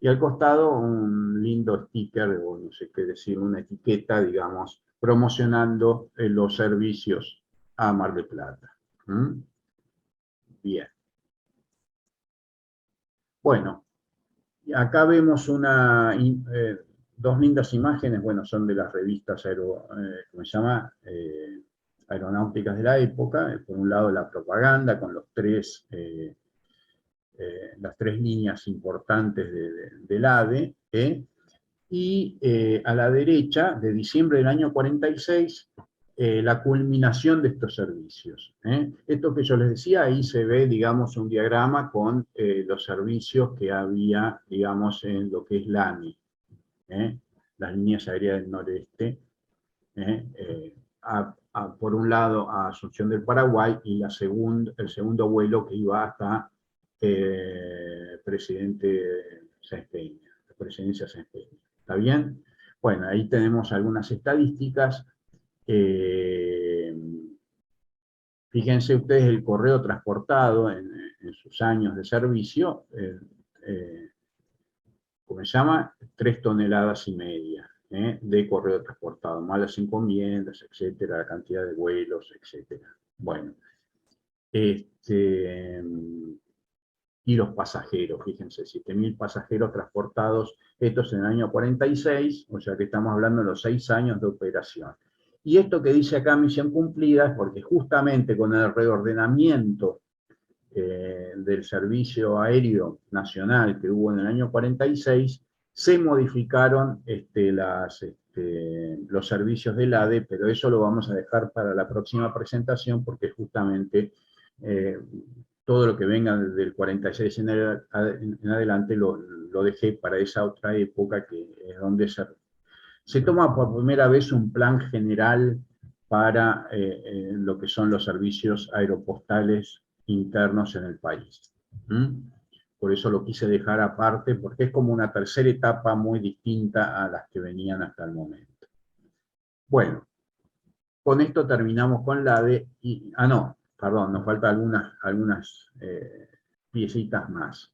Y al costado un lindo sticker, o no sé qué decir, una etiqueta, digamos, promocionando los servicios a Mar del Plata. Bien. Bueno, acá vemos dos lindas imágenes, bueno, son de las revistas ¿cómo se llama? Aeronáuticas de la época. Por un lado la propaganda con las tres líneas importantes del ADE, y a la derecha, de diciembre del año 46, la culminación de estos servicios. Esto que yo les decía, ahí se ve, digamos, un diagrama con los servicios que había, digamos, en lo que es la ANI, las líneas aéreas del noreste, por un lado a Asunción del Paraguay, y el segundo vuelo que iba hasta Presidente Sáenz Peña, la presidencia Sáenz Peña. ¿Está bien? Bueno, ahí tenemos algunas estadísticas. Fíjense ustedes el correo transportado en sus años de servicio, ¿cómo se llama? 3,5 toneladas de correo transportado, más las encomiendas, etcétera, la cantidad de vuelos, etcétera. Bueno, y los pasajeros, fíjense, 7.000 pasajeros transportados, estos en el año 46, o sea que estamos hablando de los 6 años de operación. Y esto que dice acá misión cumplida es porque justamente con el reordenamiento del Servicio Aéreo Nacional que hubo en el año 46, se modificaron los servicios del ADE, pero eso lo vamos a dejar para la próxima presentación porque justamente todo lo que venga del 46 en adelante lo dejé para esa otra época, que es donde se toma por primera vez un plan general para lo que son los servicios aeropostales internos en el país. Por eso lo quise dejar aparte, porque es como una tercera etapa muy distinta a las que venían hasta el momento. Bueno, con esto terminamos con la de... no, perdón, nos faltan algunas piecitas más.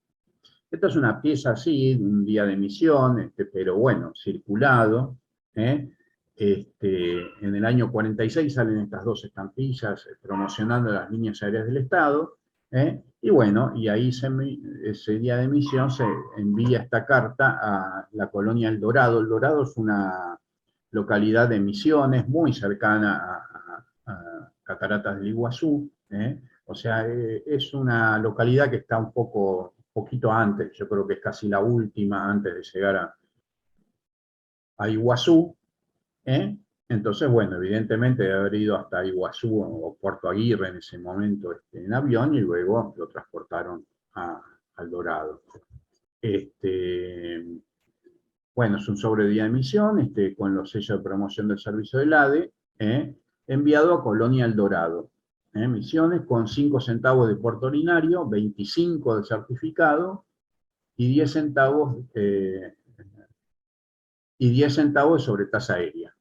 Esta es una pieza así, un día de emisión, pero bueno, circulado. En el año 46 salen estas dos estampillas promocionando las líneas aéreas del Estado. Y bueno, y ahí ese día de emisión se envía esta carta a la colonia El Dorado. El Dorado es una localidad de Misiones muy cercana a Cataratas del Iguazú. O sea, es una localidad que está un poquito antes, yo creo que es casi la última antes de llegar a Iguazú. Entonces, bueno, evidentemente debe haber ido hasta Iguazú o Puerto Aguirre en ese momento en avión, y luego lo transportaron al Dorado. Bueno, es un sobre día de emisión con los sellos de promoción del servicio del ADE, enviado a Colonia El Dorado. Misiones con 5 centavos de porto ordinario, 25 de certificado y 10 centavos, de sobretasa aérea.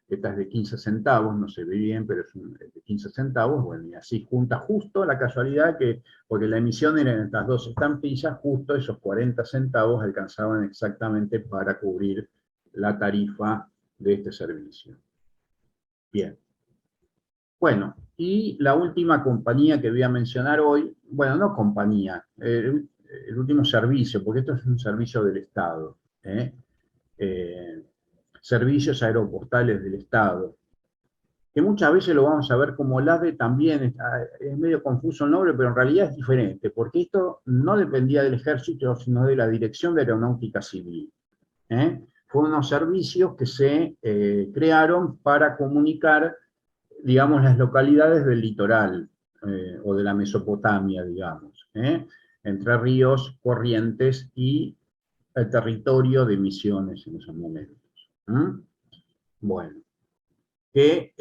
Esta es de 15 centavos, no se ve bien, pero es de 15 centavos. Bueno, y así junta justo la casualidad que, porque la emisión era en estas dos estampillas, justo esos 40 centavos alcanzaban exactamente para cubrir la tarifa de este servicio. Bien. Bueno, y la última compañía que voy a mencionar hoy, bueno, no compañía, el último servicio, porque esto es un servicio del Estado, servicios aeropostales del Estado, que muchas veces lo vamos a ver como el ADE también, es medio confuso el nombre, pero en realidad es diferente, porque esto no dependía del Ejército, sino de la Dirección de Aeronáutica Civil. Fueron unos servicios que se crearon para comunicar, digamos, las localidades del litoral, o de la Mesopotamia, digamos, Entre Ríos, Corrientes y el territorio de Misiones en esos momentos. Bueno, que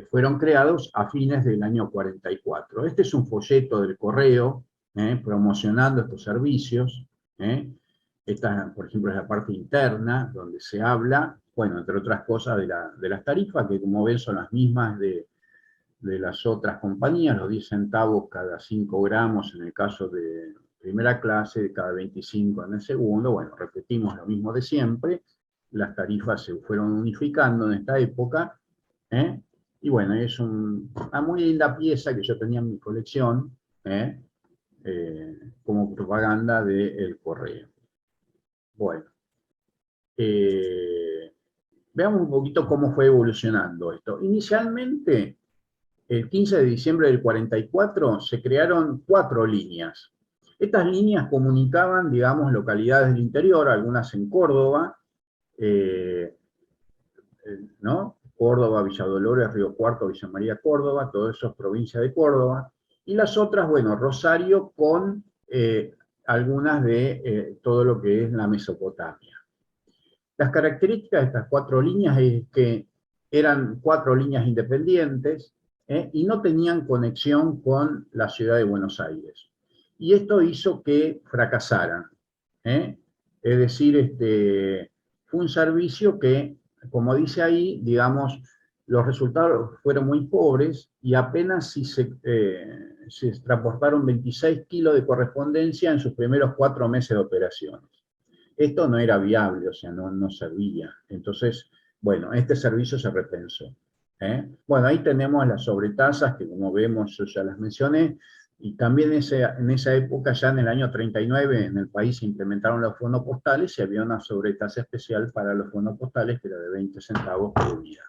fueron creados a fines del año 44. Este es un folleto del correo promocionando estos servicios. Esta, por ejemplo, es la parte interna, donde se habla, bueno, entre otras cosas, de las tarifas, que como ven son las mismas de las otras compañías, los 10 centavos cada 5 gramos en el caso de primera clase, cada 25 en el segundo. Bueno, repetimos lo mismo de siempre. Las tarifas se fueron unificando en esta época, y bueno, es una muy linda pieza que yo tenía en mi colección, como propaganda del correo. Bueno, veamos un poquito cómo fue evolucionando esto. Inicialmente, el 15 de diciembre del 44 se crearon 4 líneas. Estas líneas comunicaban, digamos, localidades del interior, algunas en Córdoba, ¿no? Córdoba, Villa Dolores, Río Cuarto, Villa María, Córdoba, todo eso es provincia de Córdoba. Y las otras, bueno, Rosario con algunas de todo lo que es la Mesopotamia. Las características de estas 4 líneas es que eran 4 líneas independientes y no tenían conexión con la ciudad de Buenos Aires. Y esto hizo que fracasaran. Es decir, fue un servicio que, como dice ahí, digamos, los resultados fueron muy pobres y apenas si se transportaron 26 kilos de correspondencia en sus primeros 4 meses de operaciones. Esto no era viable, o sea, no servía. Entonces, bueno, este servicio se repensó. Bueno, ahí tenemos las sobretasas, que como vemos yo ya las mencioné, y también en esa época, ya en el año 39, en el país se implementaron los fonopostales y había una sobretasa especial para los fonopostales, que era de 20 centavos por unidad.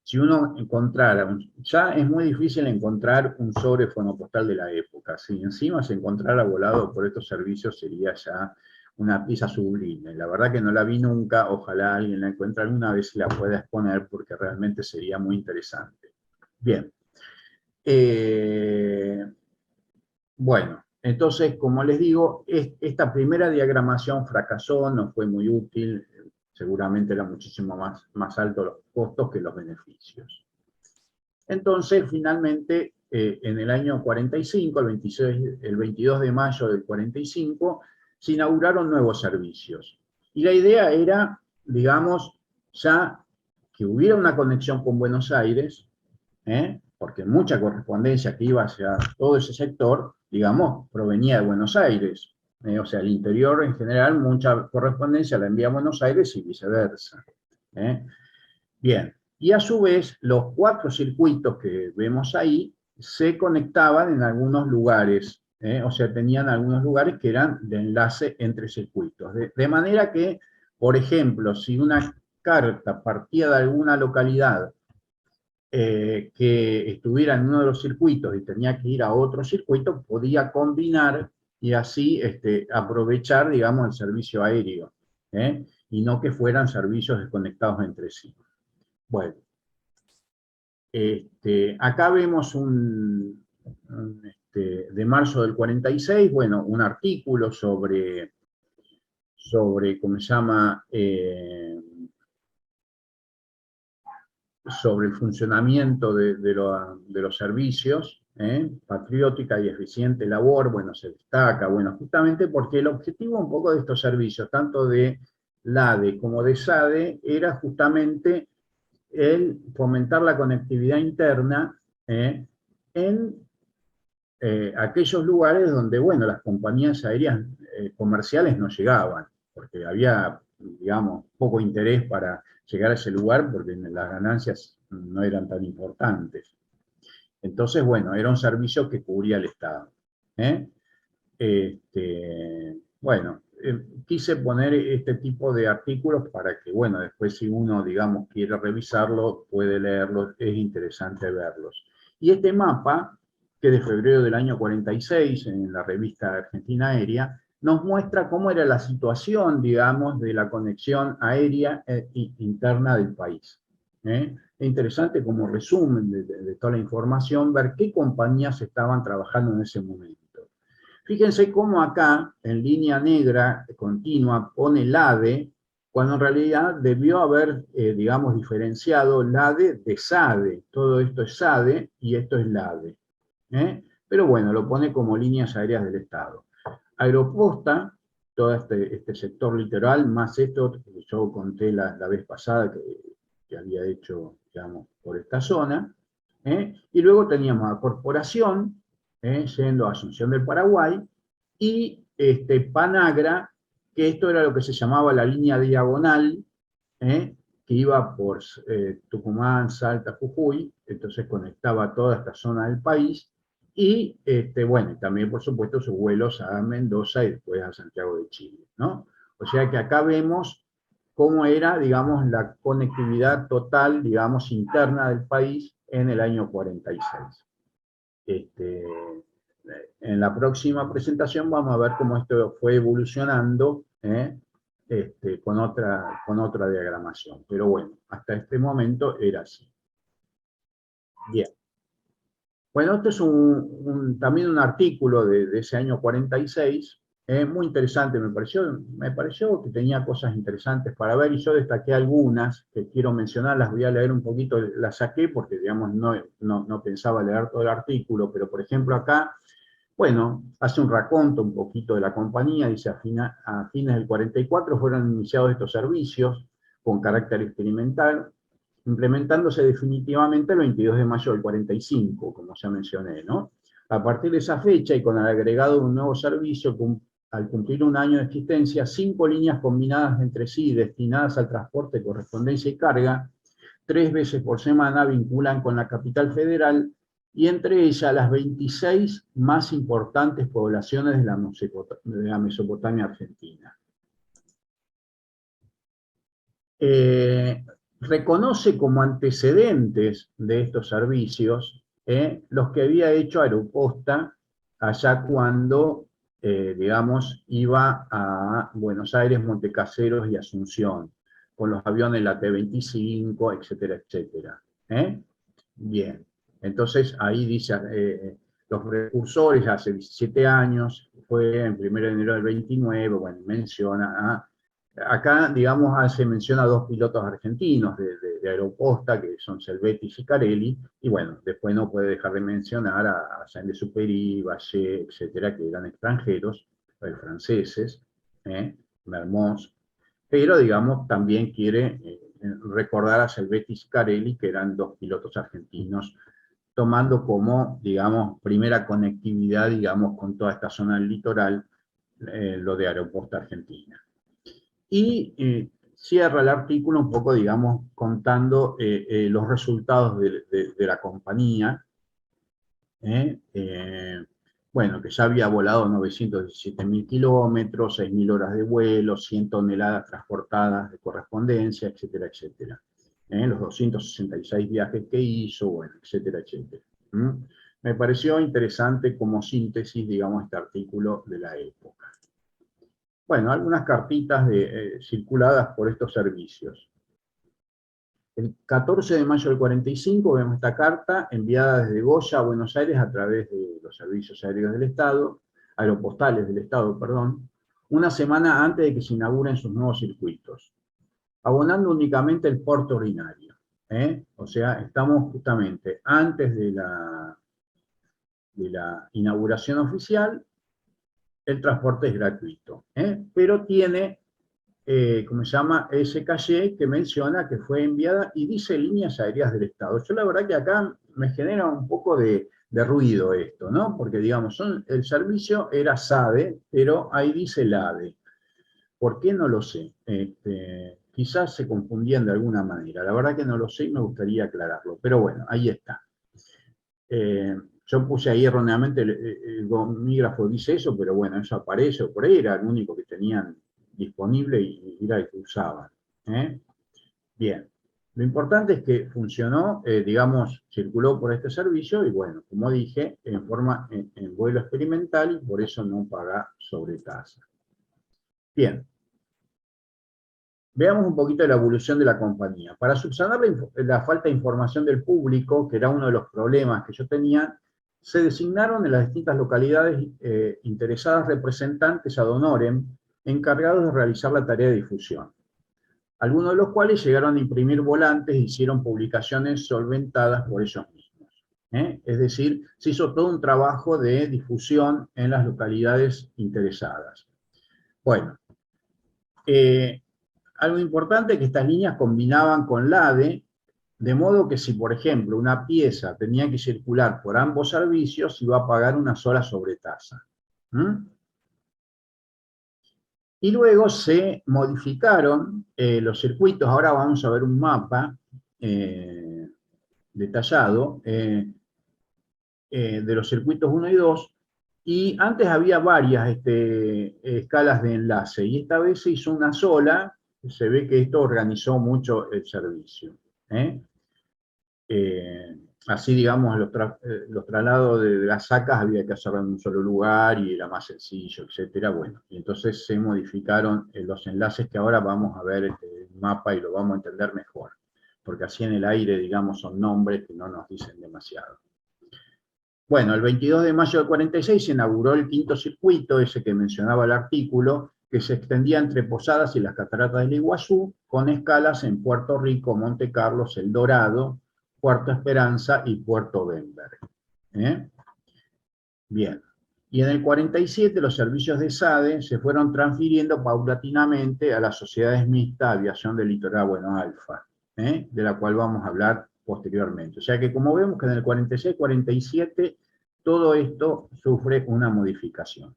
Si uno encontrara, ya es muy difícil encontrar un sobre fonopostal de la época. Si encima se encontrara volado por estos servicios, sería ya una pieza sublime. La verdad que no la vi nunca, ojalá alguien la encuentre alguna vez y la pueda exponer, porque realmente sería muy interesante. Bien. Bueno, entonces, como les digo, esta primera diagramación fracasó, no fue muy útil, seguramente era muchísimo más alto los costos que los beneficios. Entonces, finalmente, en el año 45, el 22 de mayo del 45, se inauguraron nuevos servicios. Y la idea era, digamos, ya que hubiera una conexión con Buenos Aires, porque mucha correspondencia que iba hacia todo ese sector, digamos, provenía de Buenos Aires. O sea, el interior en general, mucha correspondencia la envía a Buenos Aires y viceversa. Bien, y a su vez, los 4 circuitos que vemos ahí se conectaban en algunos lugares, o sea, tenían algunos lugares que eran de enlace entre circuitos. De manera que, por ejemplo, si una carta partía de alguna localidad que estuviera en uno de los circuitos y tenía que ir a otro circuito, podía combinar y así aprovechar, digamos, el servicio aéreo, y no que fueran servicios desconectados entre sí. Bueno, acá vemos de marzo del 46, bueno, un artículo sobre ¿cómo se llama?, sobre el funcionamiento de los servicios, patriótica y eficiente labor, bueno, se destaca, bueno, justamente porque el objetivo un poco de estos servicios, tanto de LADE como de SADE, era justamente el fomentar la conectividad interna en aquellos lugares donde, bueno, las compañías aéreas comerciales no llegaban, porque había, digamos, poco interés para llegar a ese lugar porque las ganancias no eran tan importantes. Entonces, bueno, era un servicio que cubría el Estado. Bueno, quise poner este tipo de artículos para que, bueno, después si uno, digamos, quiere revisarlo, puede leerlo, es interesante verlos. Y este mapa, que es de febrero del año 46, en la revista Argentina Aérea, nos muestra cómo era la situación, digamos, de la conexión aérea interna del país. Es interesante como resumen de toda la información, ver qué compañías estaban trabajando en ese momento. Fíjense cómo acá, en línea negra continua, pone el AVE cuando en realidad debió haber, digamos, diferenciado LADE de SADE. Todo esto es SADE y esto es LADE. Pero bueno, lo pone como líneas aéreas del Estado. Aeroposta, todo este sector litoral, más esto que yo conté la vez pasada que había hecho, digamos, por esta zona. Y luego teníamos a Corporación, yendo a Asunción del Paraguay, y Panagra, que esto era lo que se llamaba la línea diagonal, que iba por Tucumán, Salta, Jujuy, entonces conectaba toda esta zona del país, y bueno, también por supuesto sus vuelos a Mendoza y después a Santiago de Chile, ¿no? O sea que acá vemos cómo era, digamos, la conectividad total, digamos, interna del país en el año 46. En la próxima presentación vamos a ver cómo esto fue evolucionando, con otra diagramación. Pero bueno, hasta este momento era así. Bien. Bueno, este es también un artículo de ese año 46, muy interesante, me pareció que tenía cosas interesantes para ver, y yo destaqué algunas que quiero mencionar, las voy a leer un poquito, las saqué porque, digamos, no pensaba leer todo el artículo, pero por ejemplo acá, bueno, hace un raconto un poquito de la compañía, dice a fines del 44 fueron iniciados estos servicios con carácter experimental, implementándose definitivamente el 22 de mayo del 45, como ya mencioné, ¿no? A partir de esa fecha y con el agregado de un nuevo servicio, al cumplir un año de existencia, 5 líneas combinadas entre sí destinadas al transporte, correspondencia y carga, 3 veces por semana vinculan con la capital federal y entre ellas las 26 más importantes poblaciones de la Mesopotamia argentina. Reconoce como antecedentes de estos servicios los que había hecho Aeroposta allá cuando, digamos, iba a Buenos Aires, Montecaseros y Asunción, con los aviones la T-25, etcétera, etcétera. Bien, entonces ahí dice, los precursores hace 17 años, fue en 1 de enero del 29, bueno, menciona acá, digamos, se menciona a 2 pilotos argentinos de Aeroposta, que son Selvetti y Sicarelli, y bueno, después no puede dejar de mencionar a Saint-Exupéry, Vallée, etcétera, que eran extranjeros, franceses, Mermoz, pero, digamos, también quiere recordar a Selvetti y Sicarelli, que eran 2 pilotos argentinos, tomando como, digamos, primera conectividad, digamos, con toda esta zona del litoral, lo de Aeroposta Argentina. Y cierra el artículo un poco, digamos, contando los resultados de la compañía. Bueno, que ya había volado 917.000 kilómetros, 6.000 horas de vuelo, 100 toneladas transportadas de correspondencia, etcétera, etcétera. Los 266 viajes que hizo, bueno, etcétera, etcétera. Me pareció interesante como síntesis, digamos, este artículo de la época. Bueno, algunas cartitas circuladas por estos servicios. El 14 de mayo del 45 vemos esta carta enviada desde Goya a Buenos Aires a través de los servicios aéreos del Estado, aeropostales del Estado, perdón, una semana antes de que se inauguren sus nuevos circuitos, abonando únicamente el porto ordinario. O sea, estamos justamente antes de la inauguración oficial. El transporte es gratuito, pero tiene, ¿cómo se llama?, ese caché que menciona que fue enviada y dice líneas aéreas del Estado. Yo la verdad que acá me genera un poco de ruido esto, ¿no? Porque, digamos, el servicio era SADE, pero ahí dice LADE. ¿Por qué? No lo sé. Quizás se confundían de alguna manera. La verdad que no lo sé y me gustaría aclararlo. Pero bueno, ahí está. Yo puse ahí erróneamente, el gomígrafo dice eso, pero bueno, eso aparece, o por ahí era el único que tenían disponible y era el que usaban. Bien, lo importante es que funcionó, digamos, circuló por este servicio y bueno, como dije, en vuelo experimental y por eso no paga sobretasa. Bien, veamos un poquito la evolución de la compañía. Para subsanar la falta de información del público, que era uno de los problemas que yo tenía, se designaron en las distintas localidades interesadas representantes ad honorem encargados de realizar la tarea de difusión. algunos de los cuales llegaron a imprimir volantes e hicieron publicaciones solventadas por ellos mismos. Es decir, se hizo todo un trabajo de difusión en las localidades interesadas. Bueno, algo importante es que estas líneas combinaban con la ADE, de modo que si, por ejemplo, una pieza tenía que circular por ambos servicios, iba a pagar una sola sobretasa. Y luego se modificaron los circuitos. Ahora vamos a ver un mapa detallado de los circuitos 1 y 2. Y antes había varias escalas de enlace, y esta vez se hizo una sola. Se ve que esto organizó mucho el servicio. Así, digamos, los traslados de las sacas había que hacerlo en un solo lugar y era más sencillo, etcétera. Bueno, y entonces se modificaron los enlaces, que ahora vamos a ver el mapa y lo vamos a entender mejor, porque así en el aire, digamos, son nombres que no nos dicen demasiado. Bueno, el 22 de mayo del 46 se inauguró el quinto circuito, ese que mencionaba el artículo, que se extendía entre Posadas y las Cataratas del Iguazú, con escalas en Puerto Rico, Monte Carlos, El Dorado, Puerto Esperanza y Puerto Bemberg. Bien. Y en el 47 los servicios de SADE se fueron transfiriendo paulatinamente a las sociedades mixtas Aviación del Litoral, bueno, ALFA, de la cual vamos a hablar posteriormente. O sea que, como vemos, que en el 46-47 todo esto sufre una modificación.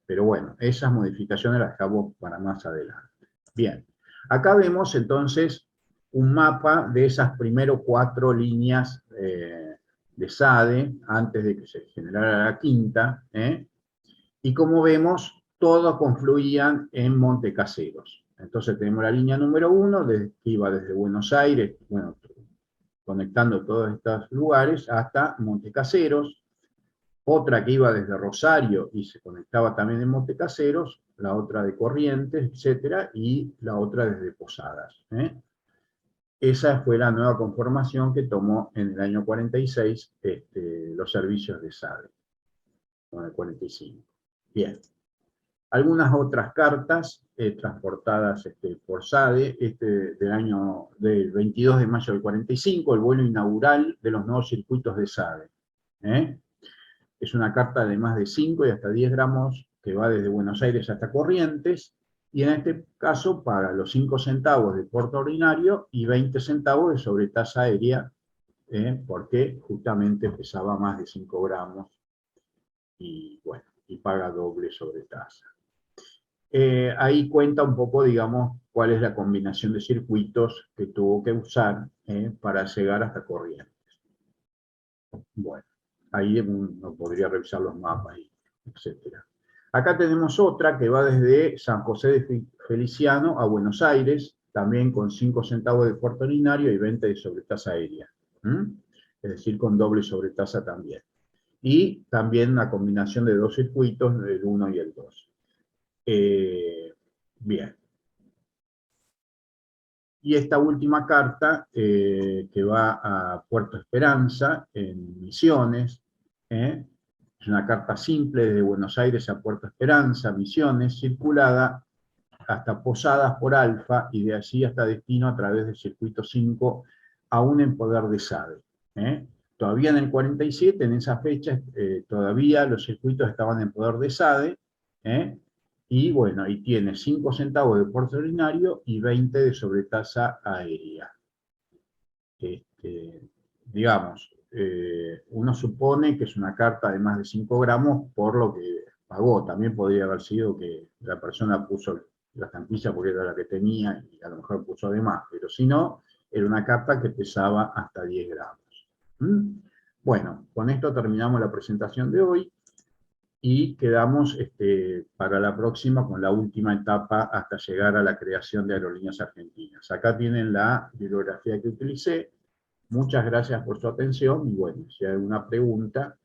Pero bueno, esas modificaciones las dejamos para más adelante. Bien, acá vemos entonces un mapa de esas primeros 4 líneas de SADE, antes de que se generara la quinta, y como vemos, todos confluían en Montecaseros. Entonces tenemos la línea número 1, que iba desde Buenos Aires, bueno, conectando todos estos lugares, hasta Montecaseros, otra que iba desde Rosario y se conectaba también en Montecaseros, la otra de Corrientes, etcétera, y la otra desde Posadas. Esa fue la nueva conformación que tomó en el año 46 los servicios de SADE, con el 45. Bien. Algunas otras cartas transportadas por SADE, del 22 de mayo del 45, el vuelo inaugural de los nuevos circuitos de SADE. Es una carta de más de 5 y hasta 10 gramos que va desde Buenos Aires hasta Corrientes, y en este caso paga los 5 centavos de porte ordinario y 20 centavos de sobretasa aérea, porque justamente pesaba más de 5 gramos y, bueno, y paga doble sobretasa. Ahí cuenta un poco, digamos, cuál es la combinación de circuitos que tuvo que usar para llegar hasta Corrientes. Bueno, ahí uno podría revisar los mapas, etc. Acá tenemos otra que va desde San José de Feliciano a Buenos Aires, también con 5 centavos de porte ordinario y 20 de sobretasa aérea. Es decir, con doble sobretasa también. Y también una combinación de 2 circuitos, el 1 y el 2. Bien. Y esta última carta, que va a Puerto Esperanza, en Misiones, es una carta simple desde Buenos Aires a Puerto Esperanza, Misiones, circulada hasta Posadas por Alfa, y de allí hasta destino a través del circuito 5, aún en poder de SADE. Todavía en el 47, en esa fecha, todavía los circuitos estaban en poder de SADE, y bueno, y tiene 5 centavos de porte ordinario y 20 de sobretasa aérea. Digamos, uno supone que es una carta de más de 5 gramos por lo que pagó. También podría haber sido que la persona puso la estampilla porque era la que tenía y a lo mejor puso de más, pero si no, era una carta que pesaba hasta 10 gramos. Bueno, con esto terminamos la presentación de hoy y quedamos para la próxima con la última etapa hasta llegar a la creación de Aerolíneas Argentinas. Acá tienen la bibliografía que utilicé. Muchas gracias por su atención y bueno, si hay alguna pregunta,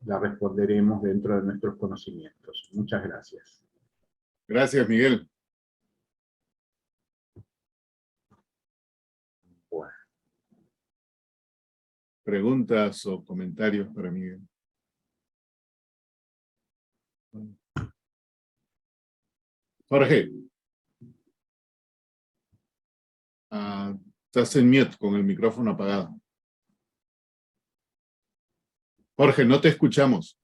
la responderemos dentro de nuestros conocimientos. Muchas gracias. Gracias, Miguel. Bueno. ¿Preguntas o comentarios para Miguel? Jorge. Estás en mute con el micrófono apagado. Jorge, no te escuchamos.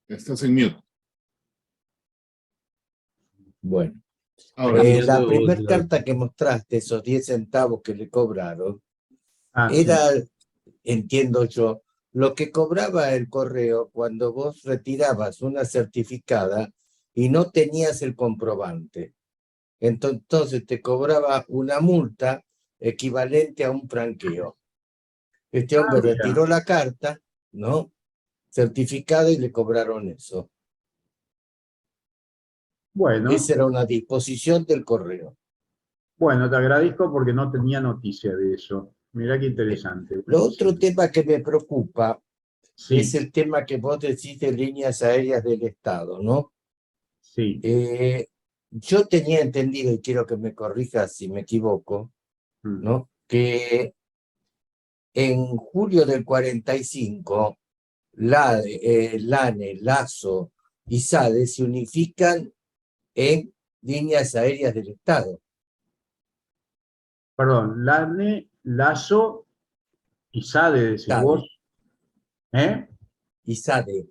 Estás en mute. Bueno, Ahora. la primera carta que mostraste, esos 10 centavos que le cobraron, Sí. era, entiendo yo, lo que cobraba el correo cuando vos retirabas una certificada y no tenías el comprobante. Entonces te cobraba una multa equivalente a un franqueo. Este hombre Mira. retiró la carta, ¿no? Certificada, y le cobraron eso. Bueno, Esa era una disposición del correo. bueno, te agradezco porque no tenía noticia de eso. Mirá qué interesante. Lo otro tema que me preocupa es Sí, el tema que vos decís de líneas aéreas del Estado, ¿no? sí. Yo tenía entendido, y quiero que me corrijas si me equivoco, ¿no? Que en julio del 45, LANE, LASO y SADE se unifican en líneas aéreas del Estado. Perdón, LANE, LASO y SADE, decís SADE. vos. ¿Eh? Y SADE.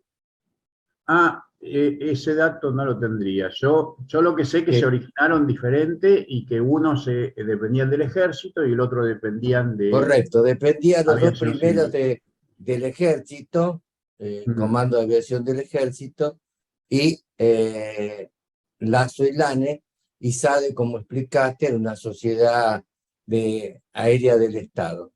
Ese dato no lo tendría. Yo lo que sé es que se originaron diferente y que uno dependían del ejército y el otro dependían de Correcto, dependían los dos aviación primeros civil. del ejército, Comando de Aviación del Ejército, y LASO y LANE, y SADE, como explicaste, era una sociedad aérea del Estado.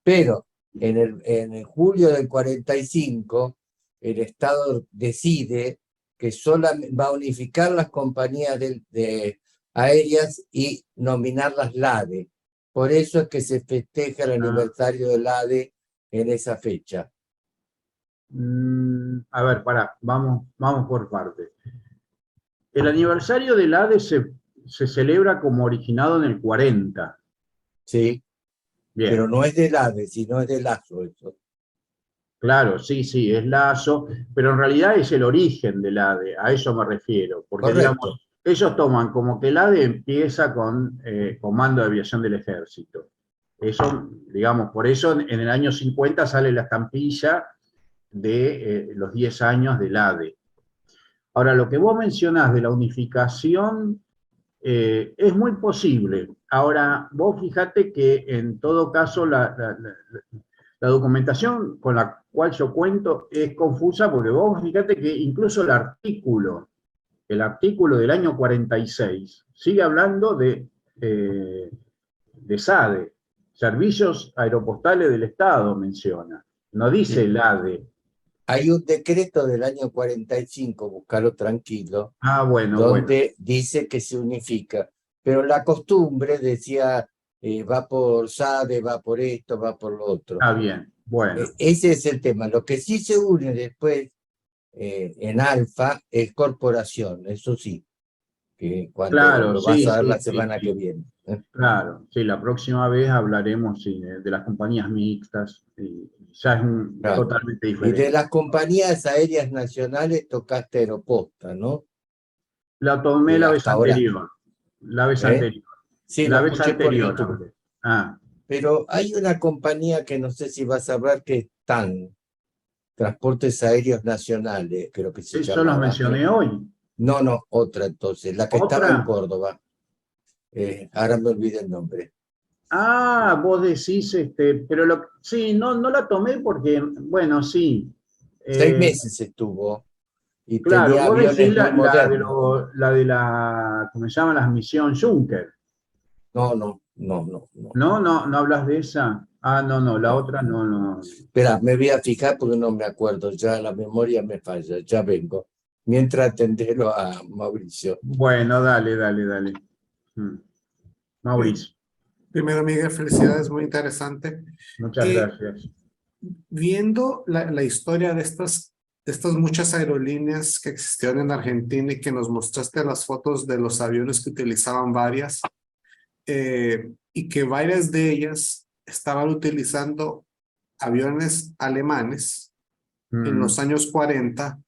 Pero en el julio del 45, el Estado decide que solamente va a unificar las compañías aéreas y nominar las LADE. Por eso es que se festeja el aniversario del ADE en esa fecha. A ver, pará, vamos por partes. El aniversario del ADE se celebra como originado en el 40. Sí, Bien. pero no es del ADE, sino es del LASO eso. Claro, sí, es LASO, pero en realidad es el origen del ADE, a eso me refiero, porque Correcto. digamos, ellos toman como que el ADE empieza con Comando de Aviación del Ejército. Eso, digamos, por eso en el año 50 sale la estampilla de los 10 años del ADE. Ahora, lo que vos mencionás de la unificación es muy posible. Ahora, vos fíjate que en todo caso la documentación con la cual yo cuento es confusa porque vos fíjate que incluso el artículo del año 46 sigue hablando de SADE, Servicios Aeropostales del Estado menciona, no dice Sí. el ADE. Hay un decreto del año 45, búscalo tranquilo, Bueno, donde dice que se unifica. Pero la costumbre decía, va por SADE, va por esto, va por lo otro. Está bien, bueno. Ese es el tema. Lo que sí se une después en Alfa es corporación, eso sí, que cuando Claro, lo vas sí, a ver la sí, semana que viene. claro, sí, la próxima vez hablaremos sí, de las compañías mixtas, y ya es Claro. totalmente Y de diferente. las compañías aéreas nacionales tocaste Aeroposta, ¿no? La tomé la vez Ahora, anterior, la vez anterior, sí, lo la vez escuché por anterior YouTube. hablé. Pero hay una compañía que no sé si vas a ver, que es TAN, Transportes Aéreos Nacionales, creo que se Eso los llamaba. mencioné hoy. No, otra entonces, la que estaba en ¿Otra? Córdoba. Ahora me olvidé el nombre. Vos decís, pero sí, no la tomé porque, bueno, sí. 6 meses estuvo y Claro, tenía vos decís aviones muy modernos. la de la, ¿cómo se llama? Las misión Juncker. No. No hablas de esa. No, la otra no. Espera, me voy a fijar porque no me acuerdo, ya la memoria me falla, ya vengo. Mientras atendelo a Mauricio. Bueno, dale. Mauricio, Primero, Miguel, felicidades, muy interesante. muchas gracias. Viendo la historia de estas muchas aerolíneas que existieron en Argentina y que nos mostraste las fotos de los aviones que utilizaban varias, y que varias de ellas estaban utilizando aviones alemanes en los años 40,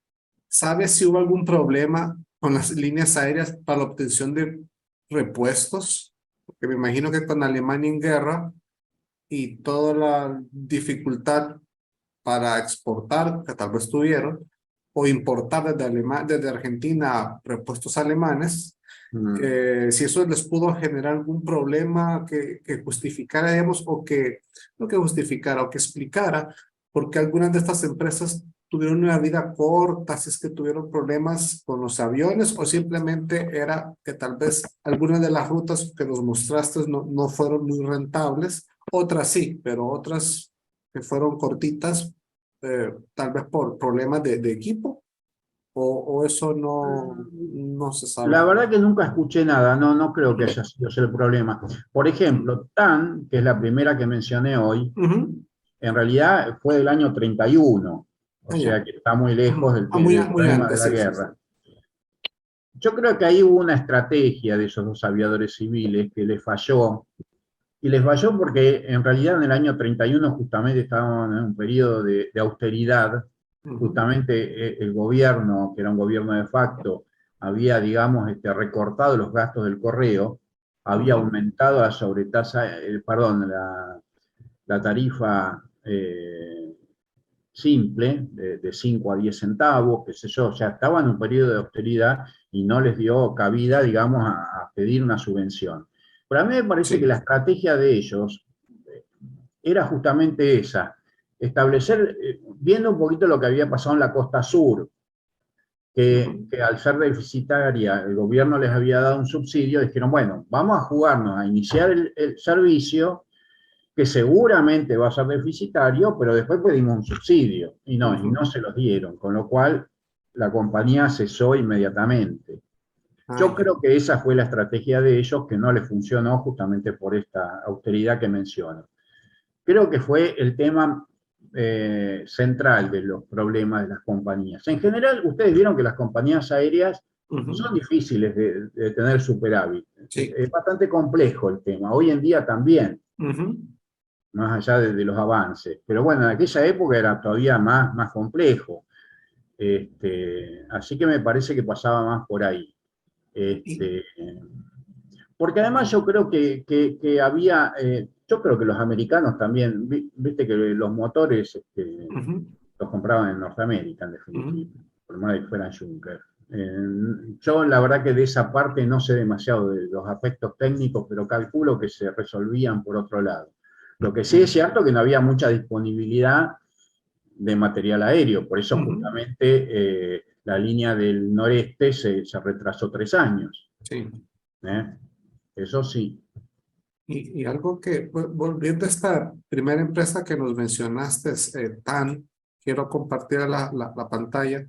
¿sabes si hubo algún problema con las líneas aéreas para la obtención de repuestos, porque me imagino que con Alemania en guerra y toda la dificultad para exportar que tal vez tuvieron, o importar desde Argentina repuestos alemanes, si eso les pudo generar algún problema que justificara, digamos, o que, no que justificara, o que explicara por qué algunas de estas empresas tuvieron una vida corta, si es que tuvieron problemas con los aviones, o simplemente era que tal vez algunas de las rutas que nos mostraste no fueron muy rentables, otras sí, pero otras que fueron cortitas, tal vez por problemas de equipo, o eso no se sabe. La verdad que nunca escuché nada, no creo que haya sido ese el problema. Por ejemplo, TAN, que es la primera que mencioné hoy, en realidad fue del año 31, o sea que está muy lejos del Muy problema de antes, la sí, guerra. Yo creo que ahí hubo una estrategia de esos dos aviadores civiles que les falló, y les falló porque en realidad en el año 31 justamente estábamos en un periodo de austeridad. Justamente el gobierno, que era un gobierno de facto, había, digamos, recortado los gastos del correo, había aumentado la sobretasa, perdón, la tarifa simple de 5 a 10 centavos, qué sé yo, ya estaba en un periodo de austeridad y no les dio cabida, digamos, a pedir una subvención. Pero a mí me parece que la estrategia de ellos era justamente esa, establecer, viendo un poquito lo que había pasado en la costa sur, que al ser deficitaria el gobierno les había dado un subsidio, dijeron, bueno, vamos a jugarnos a iniciar el servicio, que seguramente va a ser deficitario, pero después pedimos un subsidio, y no se los dieron, con lo cual la compañía cesó inmediatamente. Yo creo que esa fue la estrategia de ellos, que no les funcionó justamente por esta austeridad que menciono. Creo que fue el tema central de los problemas de las compañías. En general, ustedes vieron que las compañías aéreas son difíciles de tener superávit. Es bastante complejo el tema. Hoy en día también, más allá de los avances. Pero bueno, en aquella época era todavía más complejo. Así que me parece que pasaba más por ahí. Porque además yo creo que había, yo creo que los americanos también, viste que los motores los compraban en Norteamérica, en definitiva, por más que fueran Junker. Yo la verdad que de esa parte no sé demasiado de los aspectos técnicos, pero calculo que se resolvían por otro lado. Lo que sí es cierto que no había mucha disponibilidad de material aéreo, por eso justamente la línea del noreste se retrasó 3 años. Sí. Eso sí. Y algo que, volviendo a esta primera empresa que nos mencionaste, TAN, quiero compartir la pantalla.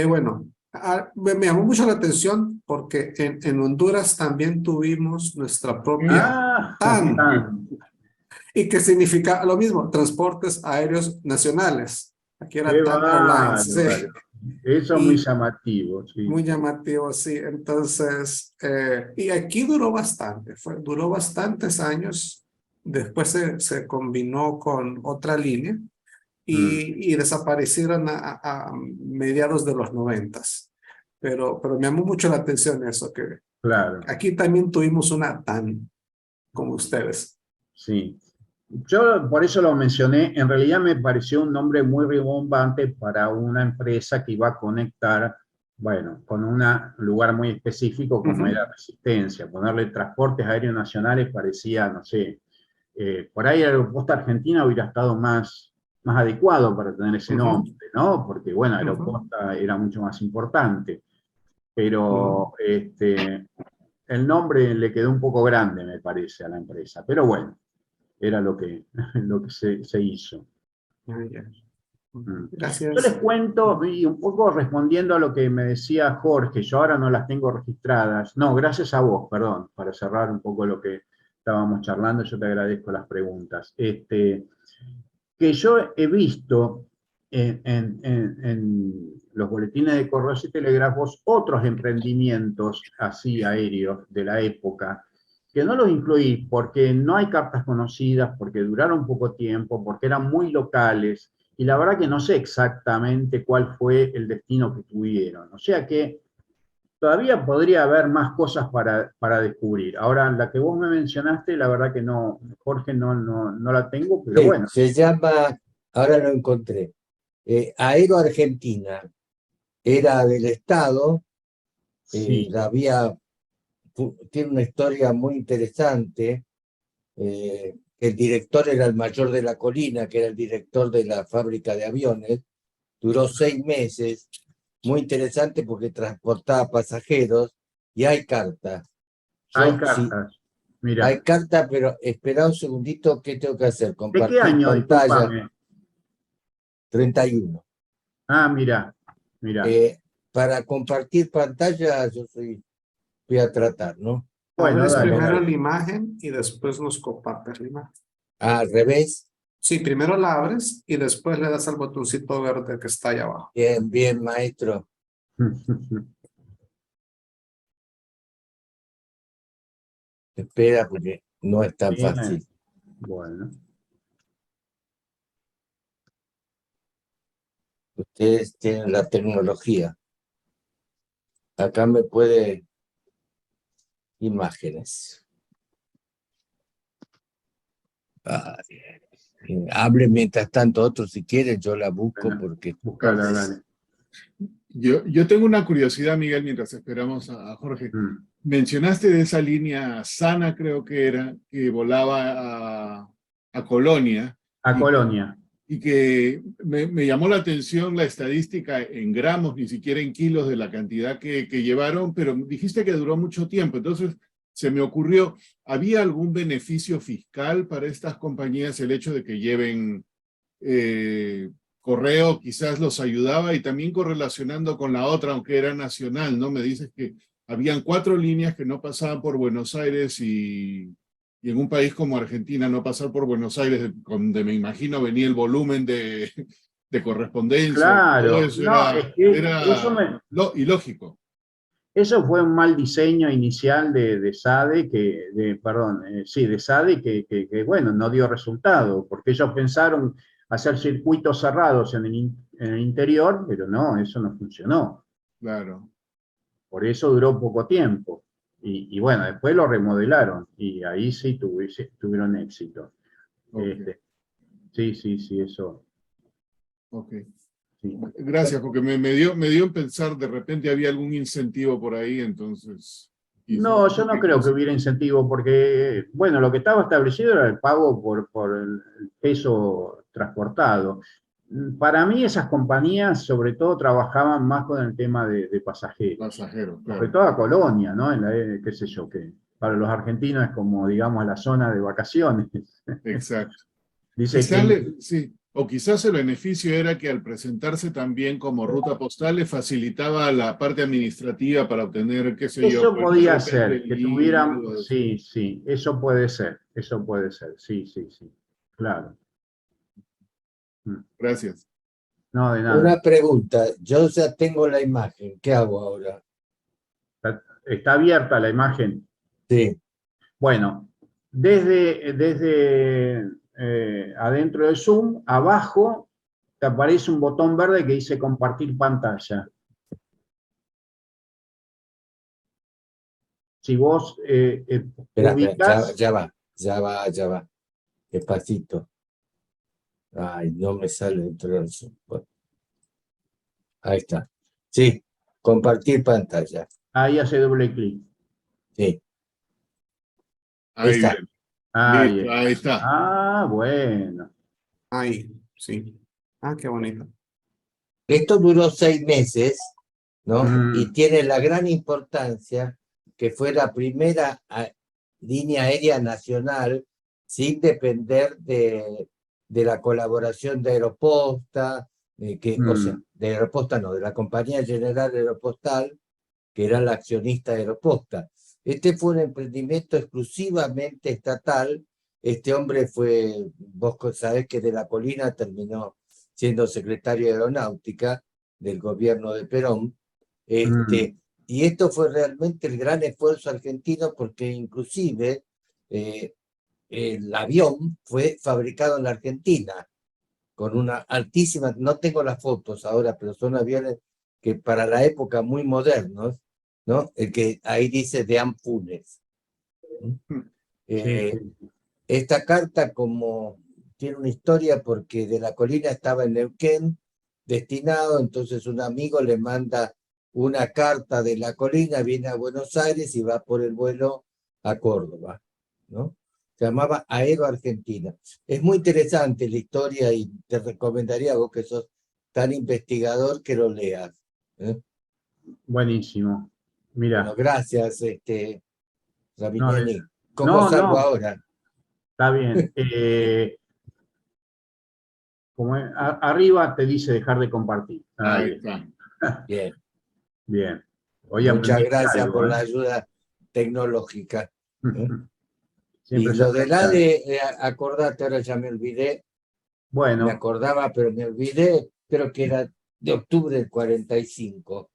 Bueno, me llamó mucho la atención porque en Honduras también tuvimos nuestra propia TAN. Y que significa lo mismo, transportes aéreos nacionales. Aquí era TAN Airlines. Sí. Eso es muy llamativo. Sí. Muy llamativo, sí. Entonces, y aquí duró bastante, duró bastantes años. Después se combinó con otra línea y desaparecieron a mediados de los 90s. Pero me llamó mucho la atención eso, que aquí también tuvimos una TAN, como ustedes. Sí. Yo por eso lo mencioné, en realidad me pareció un nombre muy rimbombante para una empresa que iba a conectar, bueno, con un lugar muy específico como era Resistencia. Ponerle transportes aéreos nacionales parecía, no sé, por ahí el Aeroposta Argentina hubiera estado más adecuado para tener ese nombre, ¿no? Porque, bueno, Aeroposta era mucho más importante, pero el nombre le quedó un poco grande, me parece, a la empresa, pero bueno. Era lo que se hizo. Gracias. Yo les cuento, y un poco respondiendo a lo que me decía Jorge, yo ahora no las tengo registradas, no, gracias a vos, perdón, para cerrar un poco lo que estábamos charlando, yo te agradezco las preguntas. Que yo he visto en los boletines de correos y telégrafos otros emprendimientos así aéreos de la época, que no los incluí porque no hay cartas conocidas, porque duraron poco tiempo, porque eran muy locales, y la verdad que no sé exactamente cuál fue el destino que tuvieron. O sea que todavía podría haber más cosas para descubrir. Ahora, la que vos me mencionaste, la verdad que no, Jorge, no la tengo, pero Sí, bueno. se llama, ahora lo encontré, Aero Argentina. Era del Estado, Sí, tiene una historia muy interesante. El director era el mayor de la Colina, que era el director de la fábrica de aviones. Duró 6 meses, muy interesante porque transportaba pasajeros y hay carta. hay Sí, cartas. Mira, hay carta, pero espera un segundito, ¿qué tengo que hacer? ¿de qué Compartir año, pantalla, discúlpame? 31. Ah, mira. Para compartir pantalla, voy a tratar, ¿no? Bueno, Abres dale, primero dale. la imagen y después nos compartes la imagen. Al revés. Sí, primero la abres y después le das al botoncito verde que está ahí abajo. Bien, bien, maestro. Espera, porque no es tan Bien, fácil. bueno. Ustedes tienen la tecnología. Acá me puede imágenes. Hable mientras tanto otro si quiere, yo la busco Bueno, porque búscala, dale. Yo tengo una curiosidad, Miguel, mientras esperamos a Jorge. Mm. Mencionaste de esa línea Sana, creo que era, que volaba a Colonia. A Colonia. Y que me llamó la atención la estadística en gramos, ni siquiera en kilos de la cantidad que llevaron, pero dijiste que duró mucho tiempo. Entonces se me ocurrió, ¿había algún beneficio fiscal para estas compañías el hecho de que lleven correo? Quizás los ayudaba, y también correlacionando con la otra, aunque era nacional, ¿no? Me dices que habían 4 líneas que no pasaban por Buenos Aires, y en un país como Argentina no pasar por Buenos Aires, donde me imagino venía el volumen de correspondencia, todo Claro, eso no, es que era ilógico. eso fue un mal diseño inicial de SADE, de SADE que, bueno, no dio resultado, porque ellos pensaron hacer circuitos cerrados en el interior, pero no, eso no funcionó. Claro. Por eso duró poco tiempo. Y bueno, después lo remodelaron y ahí sí tuvieron éxito. Okay. Sí, eso. Ok. Sí. Gracias, porque me dio en pensar, de repente había algún incentivo por ahí, entonces. No, yo no creo que hubiera incentivo, porque, bueno, lo que estaba establecido era el pago por el peso transportado. Para mí esas compañías sobre todo trabajaban más con el tema de pasajeros, Pasajeros, sobre claro. todo a Colonia, ¿no? Qué sé yo, que para los argentinos es como, digamos, la zona de vacaciones. Exacto. Dice Quizás que sí, o quizás el beneficio era que al presentarse también como ruta postal le facilitaba la parte administrativa para obtener, qué sé yo, eso pues de podía repente ser, el que IVA o tuvieran, algo de eso. sí, eso puede ser, sí, claro. Mm. Gracias. No, de una nada. pregunta. Yo ya tengo la imagen. ¿Qué hago ahora? Está abierta la imagen. Sí. Bueno, desde adentro del Zoom, abajo te aparece un botón verde que dice compartir pantalla. Si vos Espera, ubicás, ya va. Despacito. Ay, no me sale dentro del Zoom. Bueno, ahí está. Sí, compartir pantalla. ahí hace doble clic. Sí, ahí Ahí está. bien. Ahí Listo, ahí está. está. Ah, bueno. Ahí, sí. Ah, qué bonito. Esto duró 6 meses, ¿no? Y Mm, tiene la gran importancia que fue la primera línea aérea nacional sin depender de la colaboración de Aeroposta, o sea, mm, de Aeroposta no, de la Compañía General Aeropostal, que era la accionista de Aeroposta. Este fue un emprendimiento exclusivamente estatal. Este hombre vos sabés que de la Colina terminó siendo secretario de Aeronáutica del gobierno de Perón. mm. Y esto fue realmente el gran esfuerzo argentino porque inclusive el avión fue fabricado en la Argentina con una altísima, no tengo las fotos ahora, pero son aviones que para la época muy modernos, ¿no? El que ahí dice de Anfunes. Sí, sí. Esta carta como tiene una historia porque de la colina estaba en Neuquén destinado, entonces un amigo le manda una carta de la colina, viene a Buenos Aires y va por el vuelo a Córdoba, ¿no? Se llamaba Aero Argentina. Es muy interesante la historia y te recomendaría a vos que sos tan investigador que lo leas. Buenísimo. Bueno, Mira, gracias, no, Rabiniani. ¿Cómo no, salgo no, ahora? está bien. Arriba te dice dejar de compartir. Ahí Ahí está. está. Bien, Bien. Hoy muchas aprendiste gracias algo, por ¿eh? la ayuda tecnológica. ¿eh? Y Siempre se lo del aprende algo. ADE, acordate, ahora ya me olvidé, me Bueno, acordaba, pero me olvidé, creo que era de octubre del 45.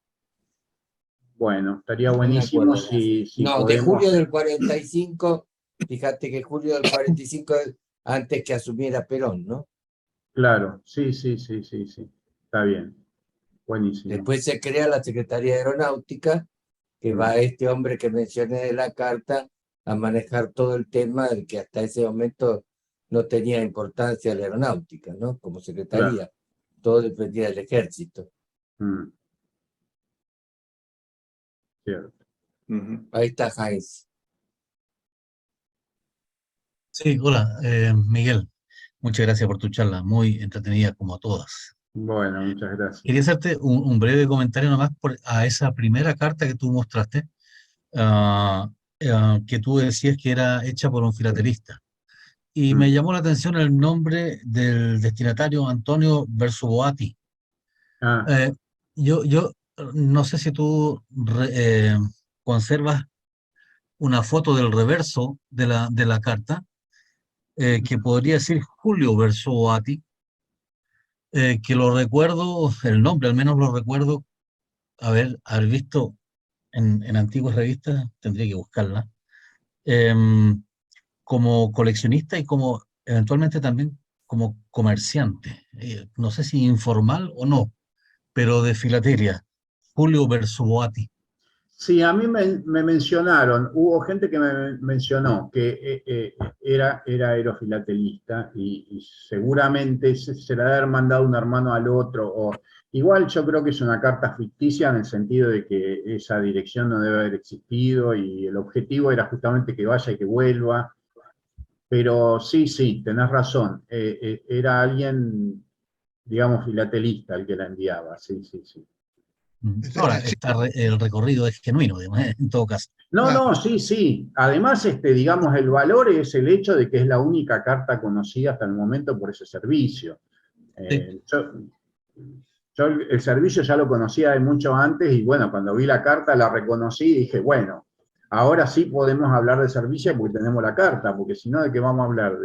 bueno, estaría No me buenísimo acuerdo. si No, de podemos. julio del 45, fíjate que julio del 45 es antes que asumiera Perón, ¿no? Claro, sí, sí, sí, sí, sí. Está bien. Buenísimo. Después se crea la Secretaría de Aeronáutica, que va Mm, este hombre que mencioné de la carta a manejar todo el tema del que hasta ese momento no tenía importancia la aeronáutica, ¿no? Como claro. secretaría, todo dependía del ejército. Mm, cierto. Ujú. Ahí está Heinz. Sí, hola, Miguel. Muchas gracias por tu charla, muy entretenida como todas. Bueno, muchas gracias. Quería hacerte un breve comentario nomás a esa primera carta que tú mostraste, ah, que tú decías que era hecha por un filatelista. Y me Mm, llamó la atención el nombre del destinatario Antonio Versoboati. ah, Eh, yo no sé si tú conservas una foto del reverso de la carta, que podría decir Julio Versoboati, que lo recuerdo, el nombre al menos lo recuerdo, haber visto en antiguas revistas, tendría que buscarla, em, como coleccionista y como eventualmente también como comerciante, no sé si informal o no, pero de filatelia, Julio Versoboati. sí, a mí me mencionaron, hubo gente que me mencionó que era aerofilatelista y seguramente se la debe haber mandado un hermano al otro. Igual yo creo que es una carta ficticia en el sentido de que esa dirección no debe haber existido y el objetivo era justamente que vaya y que vuelva. Pero sí, sí, tenés razón. Era alguien, digamos, filatelista el que la enviaba. Sí, sí, sí. Ahora, Sí, el recorrido es genuino, digamos, en todo caso. No, claro. no, sí, sí. Además, digamos, el valor es el hecho de que es la única carta conocida hasta el momento por ese servicio. Sí. Yo el servicio ya lo conocía de mucho antes y bueno, cuando vi la carta la reconocí y dije, bueno, ahora sí podemos hablar de servicio porque tenemos la carta, porque si no, ¿de qué vamos a hablar?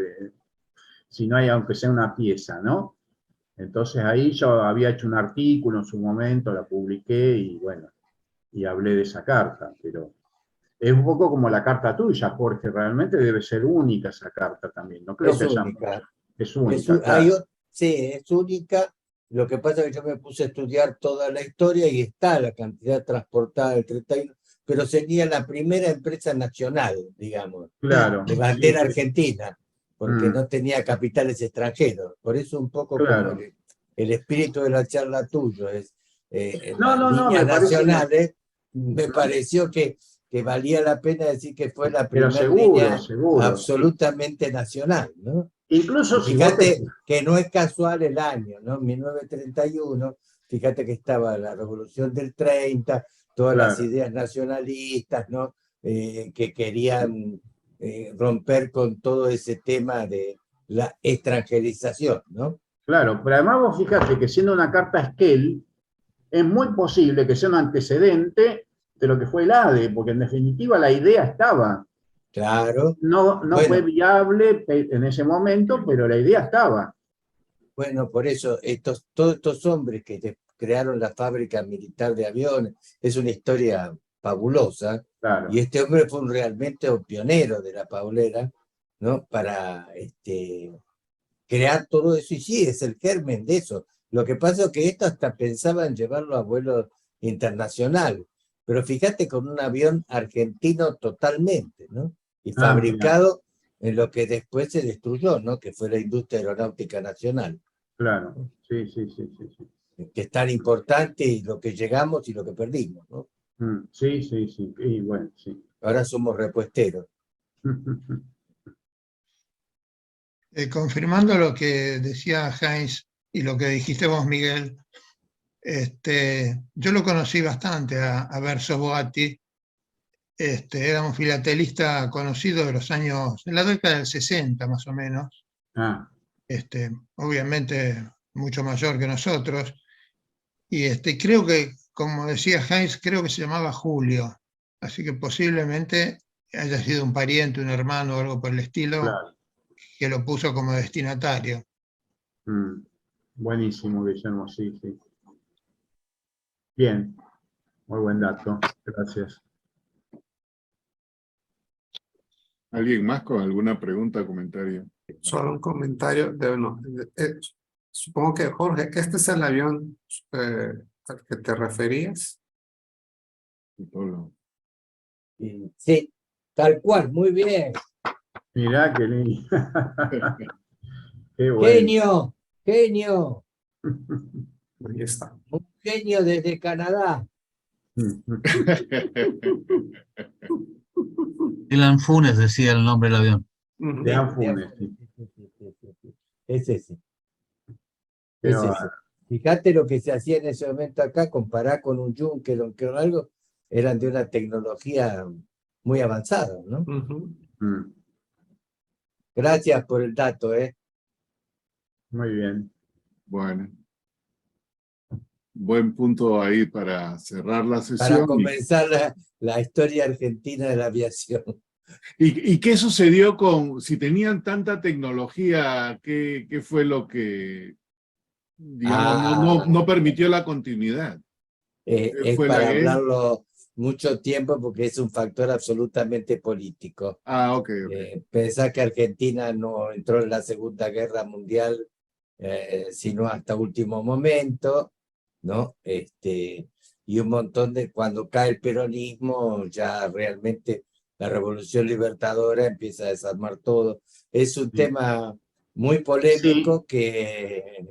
Si no hay, aunque sea una pieza, ¿no? Entonces ahí yo había hecho un artículo en su momento, la publiqué y bueno, y hablé de esa carta, pero es un poco como la carta tuya, Jorge, realmente debe ser única esa carta también, no creo Es que haya única. muchas, es única, claro. Sí, es única. Lo que pasa es que yo me puse a estudiar toda la historia y está la cantidad transportada del 31, pero sería la primera empresa nacional, digamos, Claro, de sí, bandera sí, argentina, porque mm, no tenía capitales extranjeros. Por eso un poco como claro. el espíritu de la charla tuyo es en No, las no, no, líneas me parece que, nacionales, me pareció que valía la pena decir que fue la pero primera seguro, línea seguro. absolutamente nacional, ¿no? Incluso Y si vos te... fíjate que no es casual el año, ¿no? 1931, fíjate que estaba la Revolución del 30, todas las Claro, ideas nacionalistas, ¿no? Que querían romper con todo ese tema de la extranjerización, ¿no? claro, pero además vos fíjate que siendo una carta Esquel, es muy posible que sea un antecedente de lo que fue el ADE, porque en definitiva la idea estaba. Claro. No, no fue Bueno, viable en ese momento, pero la idea estaba. bueno, por eso todos estos hombres que crearon la fábrica militar de aviones, es una historia fabulosa, y Claro, este hombre fue realmente un pionero de la paulera, ¿no? Para crear todo eso, y sí, es el germen de eso. Lo que pasa es que esto hasta pensaba en llevarlo a vuelo internacional, pero fíjate, con un avión argentino totalmente, ¿no? Y Ah, mira, fabricado en lo que después se destruyó, ¿no? Que fue la industria aeronáutica nacional, claro. Sí, sí, sí, sí, sí. que es tan importante, y lo que llegamos y lo que perdimos, ¿no? Sí, sí, sí. Y bueno, sí. Ahora somos repuesteros. Confirmando lo que decía Heinz y lo que dijiste vos, Miguel, yo lo conocí bastante a Verso Boatti. Era un filatelista conocido de en la década del 60 más o menos, Ah, obviamente mucho mayor que nosotros, y creo que, como decía Heinz, creo que se llamaba Julio, así que posiblemente haya sido un pariente, un hermano o algo por el estilo, claro. que lo puso como destinatario. Buenísimo, Guillermo, sí, sí. Bien, muy buen dato. Gracias. ¿Alguien más con alguna pregunta o comentario? Solo un comentario supongo que, Jorge, este es el avión al que te referías. Sí, tal cual, muy bien. Mirá qué lindo. Qué bueno. Genio, genio, Ahí está. un genio desde Canadá. Dylan Funes decía el nombre del avión. Ujú. De Anfunes, sí. Sí. Es ese. Qué Es ese. bárbaro. Fíjate lo que se hacía en ese momento acá, comparado con un Junker o con algo, eran de una tecnología muy avanzada, ¿no? Ujú. Gracias por el dato, ¿eh? Muy bien. Bueno, buen punto ahí para cerrar la Para sesión. comenzar la historia argentina de la aviación. ¿Y qué sucedió si tenían tanta tecnología, qué fue lo que, digamos, no permitió la continuidad? Es ¿Fue la para guerra? hablarlo mucho tiempo porque es un factor absolutamente político. Ok. Pensá que Argentina no entró en la Segunda Guerra Mundial sino hasta último momento, ¿no? Y un montón cuando cae el peronismo, ya realmente la Revolución Libertadora empieza a desarmar todo. Es un tema muy Sí. polémico que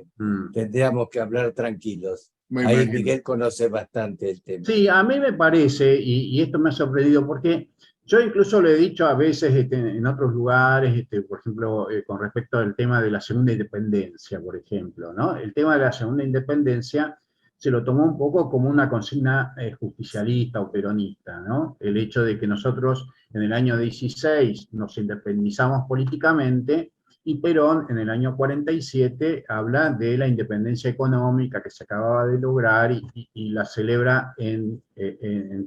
tendríamos que hablar tranquilos. Me Ahí imagino. Miguel conoce bastante el tema. Sí, a mí me parece, y esto me ha sorprendido, porque yo incluso lo he dicho a veces en otros lugares, por ejemplo, con respecto al tema de la segunda independencia, por ejemplo, ¿no? El tema de la segunda independencia se lo tomó un poco como una consigna justicialista o peronista, ¿no? El hecho de que nosotros en el año 16 nos independizamos políticamente, y Perón en el año 47 habla de la independencia económica que se acababa de lograr y la celebra en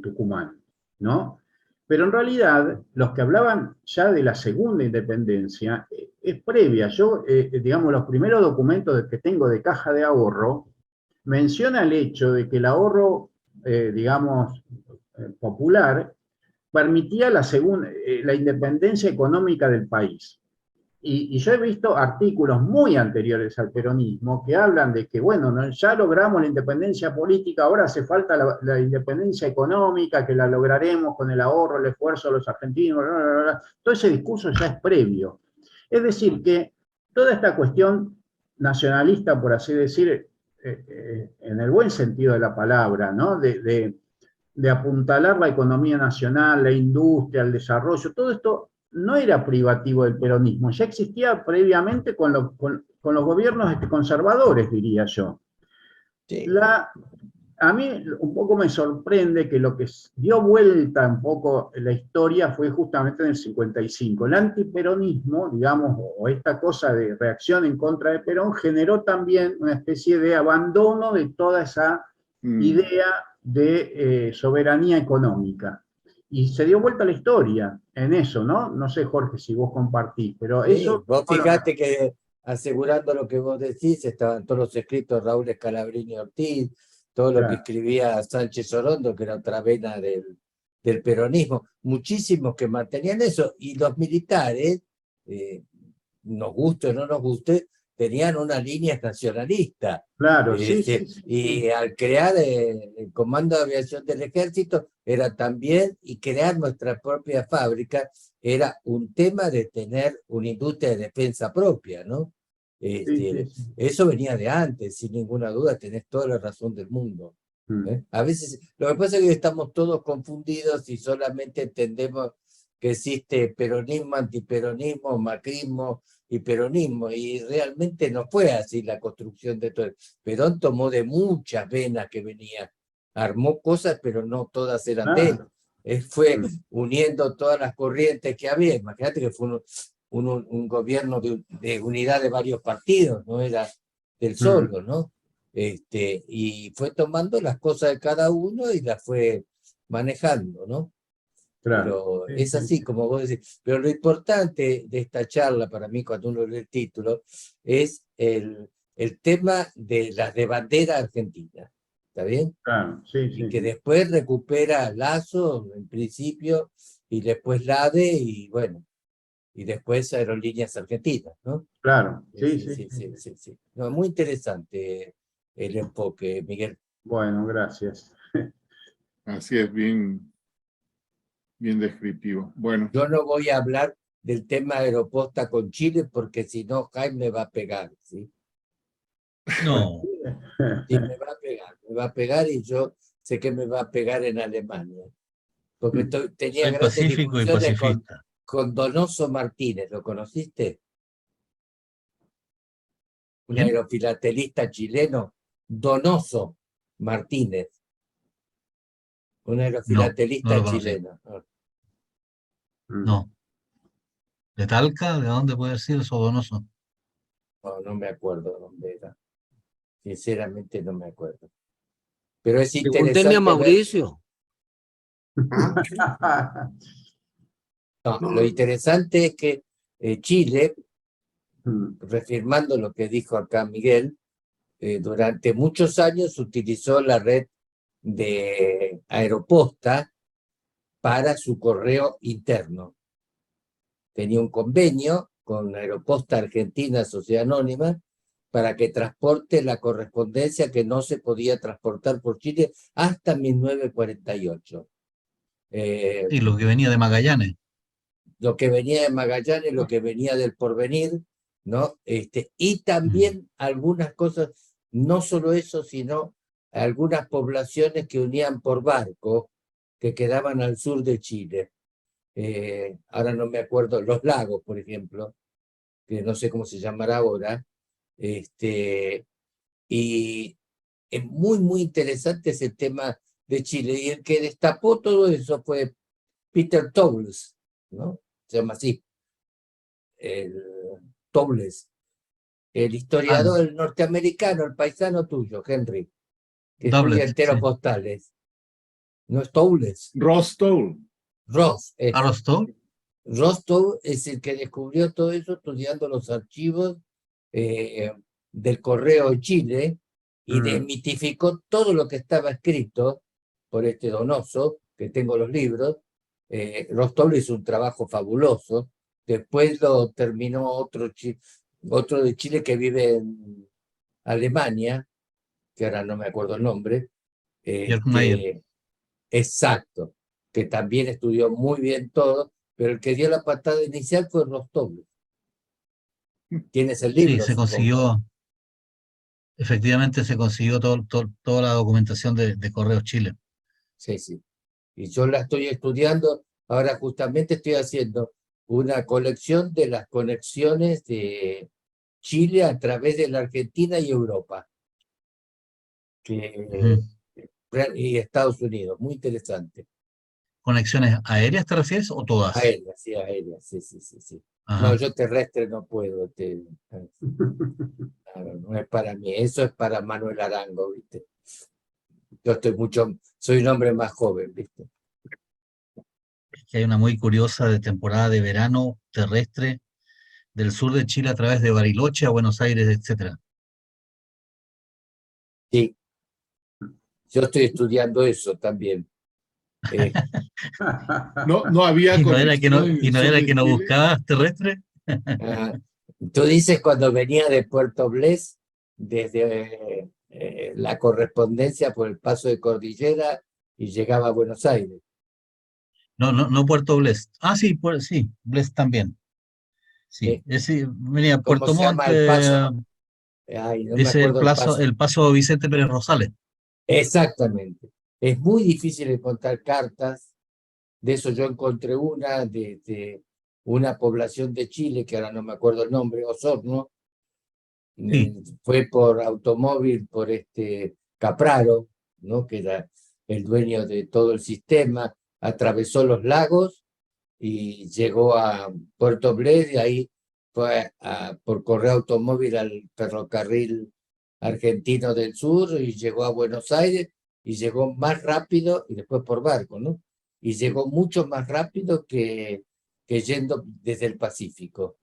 Tucumán, ¿no? Pero en realidad, los que hablaban ya de la segunda independencia es previa. Yo, digamos, los primeros documentos que tengo de Caja de Ahorro menciona el hecho de que el ahorro, digamos, popular permitía la independencia económica del país. Y yo he visto artículos muy anteriores al peronismo que hablan de que, bueno, ya logramos la independencia política, ahora hace falta la independencia económica, que la lograremos con el ahorro, el esfuerzo de los argentinos, bla, bla, bla. Todo ese discurso ya es previo. Es decir, que toda esta cuestión nacionalista, por así decir, en el buen sentido de la palabra, ¿no? De apuntalar la economía nacional, la industria, el desarrollo, todo esto no era privativo del peronismo, ya existía previamente con los gobiernos conservadores, diría yo. Sí. A mí un poco me sorprende que lo que dio vuelta un poco la historia fue justamente en el 55. El antiperonismo, digamos, o esta cosa de reacción en contra de Perón, generó también una especie de abandono de toda esa idea de soberanía económica. Y se dio vuelta la historia en eso, ¿no? No sé, Jorge, si vos compartís, pero Sí, eso... vos fijate que asegurando lo que vos decís, estaban todos los escritos de Raúl Scalabrini Ortiz, todo lo que Claro. escribía Sánchez Orondo, que era otra vena del peronismo, muchísimos que mantenían eso, y los militares, nos guste o no nos guste, tenían una línea nacionalista. Claro, sí, sí, sí. Y al crear el Comando de Aviación del Ejército, era también, y crear nuestra propia fábrica, era un tema de tener una industria de defensa propia, ¿no? Sí, sí, sí. Eso venía de antes, sin ninguna duda, tenés toda la razón del mundo. A veces, lo que pasa es que estamos todos confundidos y solamente entendemos que existe peronismo, antiperonismo, macrismo y peronismo, y realmente no fue así la construcción de todo. Perón tomó de muchas venas que venía, armó cosas, pero no todas eran de él. Él fue uniendo todas las corrientes que había. Imagínate que fue un gobierno de unidad de varios partidos, no era del solo, ¿no? Y fue tomando las cosas de cada uno y las fue manejando, ¿no? Claro. Pero es así, como vos decís. Pero lo importante de esta charla, para mí, cuando uno lee el título, es el tema de las de bandera argentina. ¿Está bien? Claro, sí, Y sí. que después recupera Lazo, en principio, y después LADE, y bueno, y después Aerolíneas Argentinas, ¿no? Claro, sí, Sí. No, muy interesante el enfoque, Miguel. Bueno, gracias. Así es, bien descriptivo. Bueno. Yo no voy a hablar del tema Aeroposta con Chile porque si no Jaime va a pegar, ¿sí? No, Sí, me va a pegar y yo sé que me va a pegar en Alemania. Porque tenía soy grandes pacífico y discusiones pacifista. con Donoso Martínez, ¿lo conociste? Un ¿Quién? aerofilatelista chileno, Donoso Martínez, un No, no aerofilatelista lo conocí. chileno. No. ¿De Talca? ¿De dónde puede ser eso, Donoso? No me acuerdo dónde era. Sinceramente no me acuerdo. Pero es Pregúntenle a interesante ver. Mauricio. No, lo interesante es que Chile, Mm, reafirmando lo que dijo acá Miguel, durante muchos años utilizó la red de Aeroposta para su correo interno. Tenía un convenio con Aeroposta Argentina, Sociedad Anónima, para que transporte la correspondencia que no se podía transportar por Chile hasta 1948. Sí, lo que venía de Magallanes. Lo que venía de Magallanes, lo que venía del Porvenir, ¿no? Y también algunas cosas, no solo eso, sino algunas poblaciones que unían por barco, que quedaban al sur de Chile. Ahora no me acuerdo, Los Lagos, por ejemplo, que no sé cómo se llamará ahora. Y es muy, muy interesante ese tema de Chile. Y el que destapó todo eso fue Peter Towles, ¿no? Se llama así, el Towles, el historiador norteamericano, el paisano tuyo, Henry, que estudia Doublet, enteros sí. postales. No es Towles, Rostov. Ross. ¿Arostó? Rostow es el que descubrió todo eso estudiando los archivos del Correo de Chile y desmitificó todo lo que estaba escrito por este Donoso, que tengo los libros. Rostow hizo un trabajo fabuloso. Después lo terminó otro de Chile que vive en Alemania, que ahora no me acuerdo el nombre. Jörg Mayer. Exacto, que también estudió muy bien todo, pero el que dio la patada inicial fue Rostov. Tienes el Sí, libro, se supongo. consiguió, efectivamente se consiguió toda la documentación de Correos Chile. Sí. Y yo la estoy estudiando. Ahora justamente estoy haciendo una colección de las conexiones de Chile a través de la Argentina y Europa. Y Estados Unidos. Muy interesante. ¿Conexiones aéreas te refieres o todas? Aéreas, sí. Ajá. No, yo terrestre no puedo. Claro, no es para mí, eso es para Manuel Arango, ¿viste? Yo soy un hombre más joven, ¿viste? Que hay una muy curiosa de temporada de verano terrestre del sur de Chile a través de Bariloche a Buenos Aires, etcétera. Sí, yo estoy estudiando eso también. No había ¿Y no era conexión en y el no sur era de que no Chile. buscabas terrestre? Tú dices cuando venía de Puerto Blés, desde la correspondencia por el paso de cordillera y llegaba a Buenos Aires. No Puerto Blest. Ah, sí, sí, Blest también. Sí, ese venía ¿Cómo Puerto se llama Montt, el paso? Ay, no me ese acuerdo el paso. el paso Vicente Pérez Rosales. Exactamente. Es muy difícil encontrar cartas. De eso yo encontré una de una población de Chile, que ahora no me acuerdo el nombre, Osorno. Sí. Fue por automóvil, por Capraro, ¿no? Que era el dueño de todo el sistema, atravesó los lagos y llegó a Puerto Bled, y ahí fue por correo automóvil al ferrocarril argentino del sur y llegó a Buenos Aires y llegó más rápido, y después por barco, ¿no? Y llegó mucho más rápido que yendo desde el Pacífico.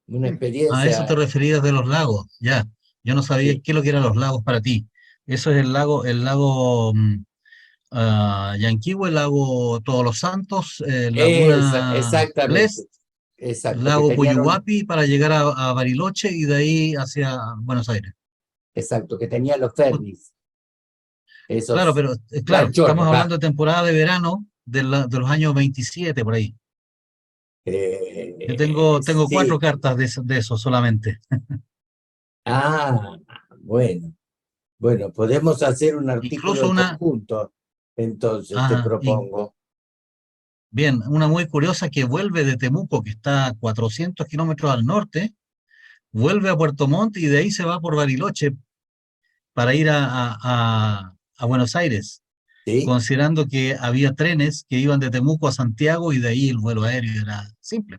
Una A eso te experiencia, referías de los lagos, ya. Yo no sabía sí. qué es lo que eran los lagos para ti. Eso es el lago Yanquihue, el lago Todos los Santos, Laguna Exactamente, Blest, el exacto, que lago tenían Coyhuapi para llegar a Bariloche y de ahí hacia Buenos Aires. exacto, que tenían los Pues, ferries, claro, esos pero claro, estamos lanchones, hablando va. de temporada de verano de los años 27 por ahí. Yo tengo cuatro Sí, cartas de eso solamente. ah, bueno, bueno, podemos hacer un artículo Incluso en una, conjunto, entonces te ah, propongo. bien, una muy curiosa que vuelve de Temuco, que está a 400 kilómetros al norte, vuelve a Puerto Montt y de ahí se va por Bariloche para ir a Buenos Aires, ¿Sí? considerando que había trenes que iban de Temuco a Santiago y de ahí el vuelo aéreo era simple.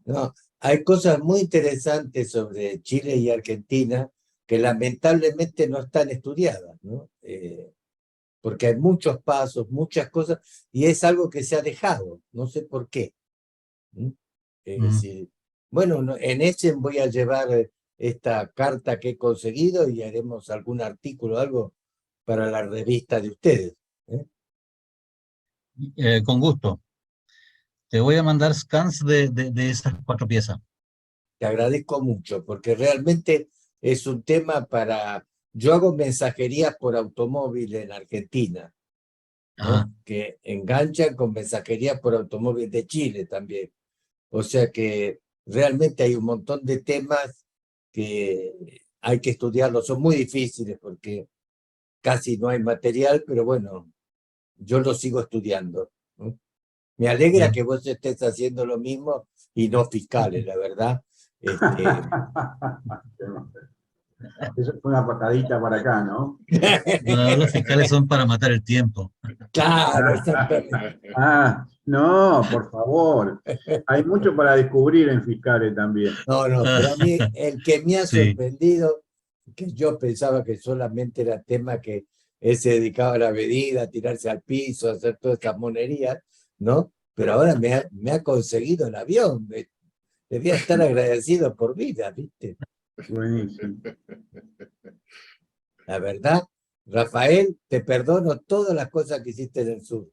No, hay cosas muy interesantes sobre Chile y Argentina que lamentablemente no están estudiadas, ¿no? Porque hay muchos pasos, muchas cosas, y es algo que se ha dejado, no sé por qué. ¿Mm? Es Mm. decir, bueno, en ese voy a llevar esta carta que he conseguido y haremos algún artículo, algo para la revista de ustedes. ¿Eh? Con gusto. Te voy a mandar scans de esas cuatro piezas. Te agradezco mucho, porque realmente es un tema para... Yo hago mensajerías por automóvil en Argentina, Ajá. ¿no? Que enganchan con mensajerías por automóvil de Chile también. O sea que realmente hay un montón de temas que hay que estudiarlos. Son muy difíciles porque casi no hay material, pero bueno, yo lo sigo estudiando, ¿no? Me alegra Bien. que vos estés haciendo lo mismo y no fiscales, la verdad. Este... Eso fue una patadita para acá, ¿no? No, los fiscales son para matar el tiempo. Claro, exactamente. No, por favor. Hay mucho para descubrir en fiscales también. No, no, pero a mí el que me ha Sí. sorprendido, que yo pensaba que solamente era tema que él se dedicaba a la bebida, a tirarse al piso, a hacer todas estas monerías, ¿no? Pero ahora me ha conseguido el avión. Debía estar agradecido por vida, ¿viste? Buenísimo. La verdad, Rafael, te perdono todas las cosas que hiciste en el sur.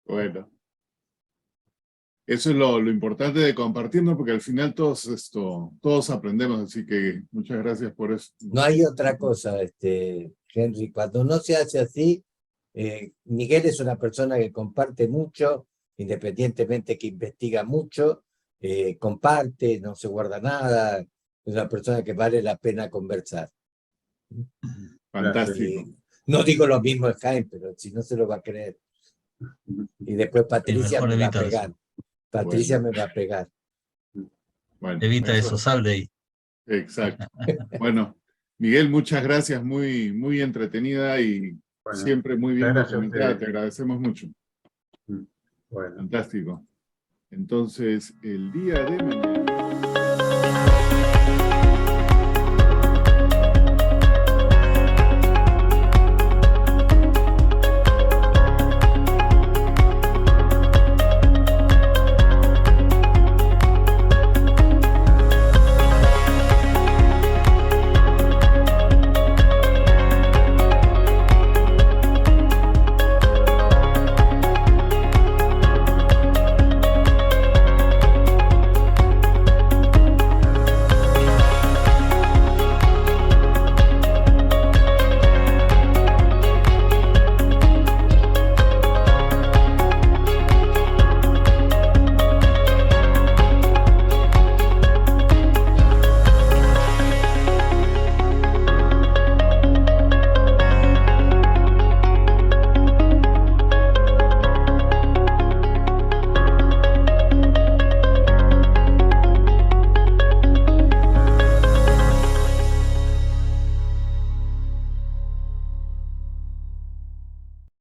Bueno, eso es lo importante de compartirnos, porque al final todos aprendemos, así que muchas gracias por eso. No hay otra cosa, Henry, cuando no se hace así, Miguel es una persona que comparte mucho, independientemente que investiga mucho, comparte, no se guarda nada, es una persona que vale la pena conversar. Gracias. Y no digo lo mismo de Jaime, pero si no se lo va a creer. Y después Y Patricia mejor me va a evita eso. pegar. Patricia Bueno, me va a pegar. bueno, Evita eso, eso, sal de ahí. exacto. Bueno, Miguel, muchas gracias, muy, muy entretenida y Bueno, siempre muy muchas bien gracias a documentada, te ustedes. agradecemos mucho. Bueno. Fantástico. Entonces, el día de mañana...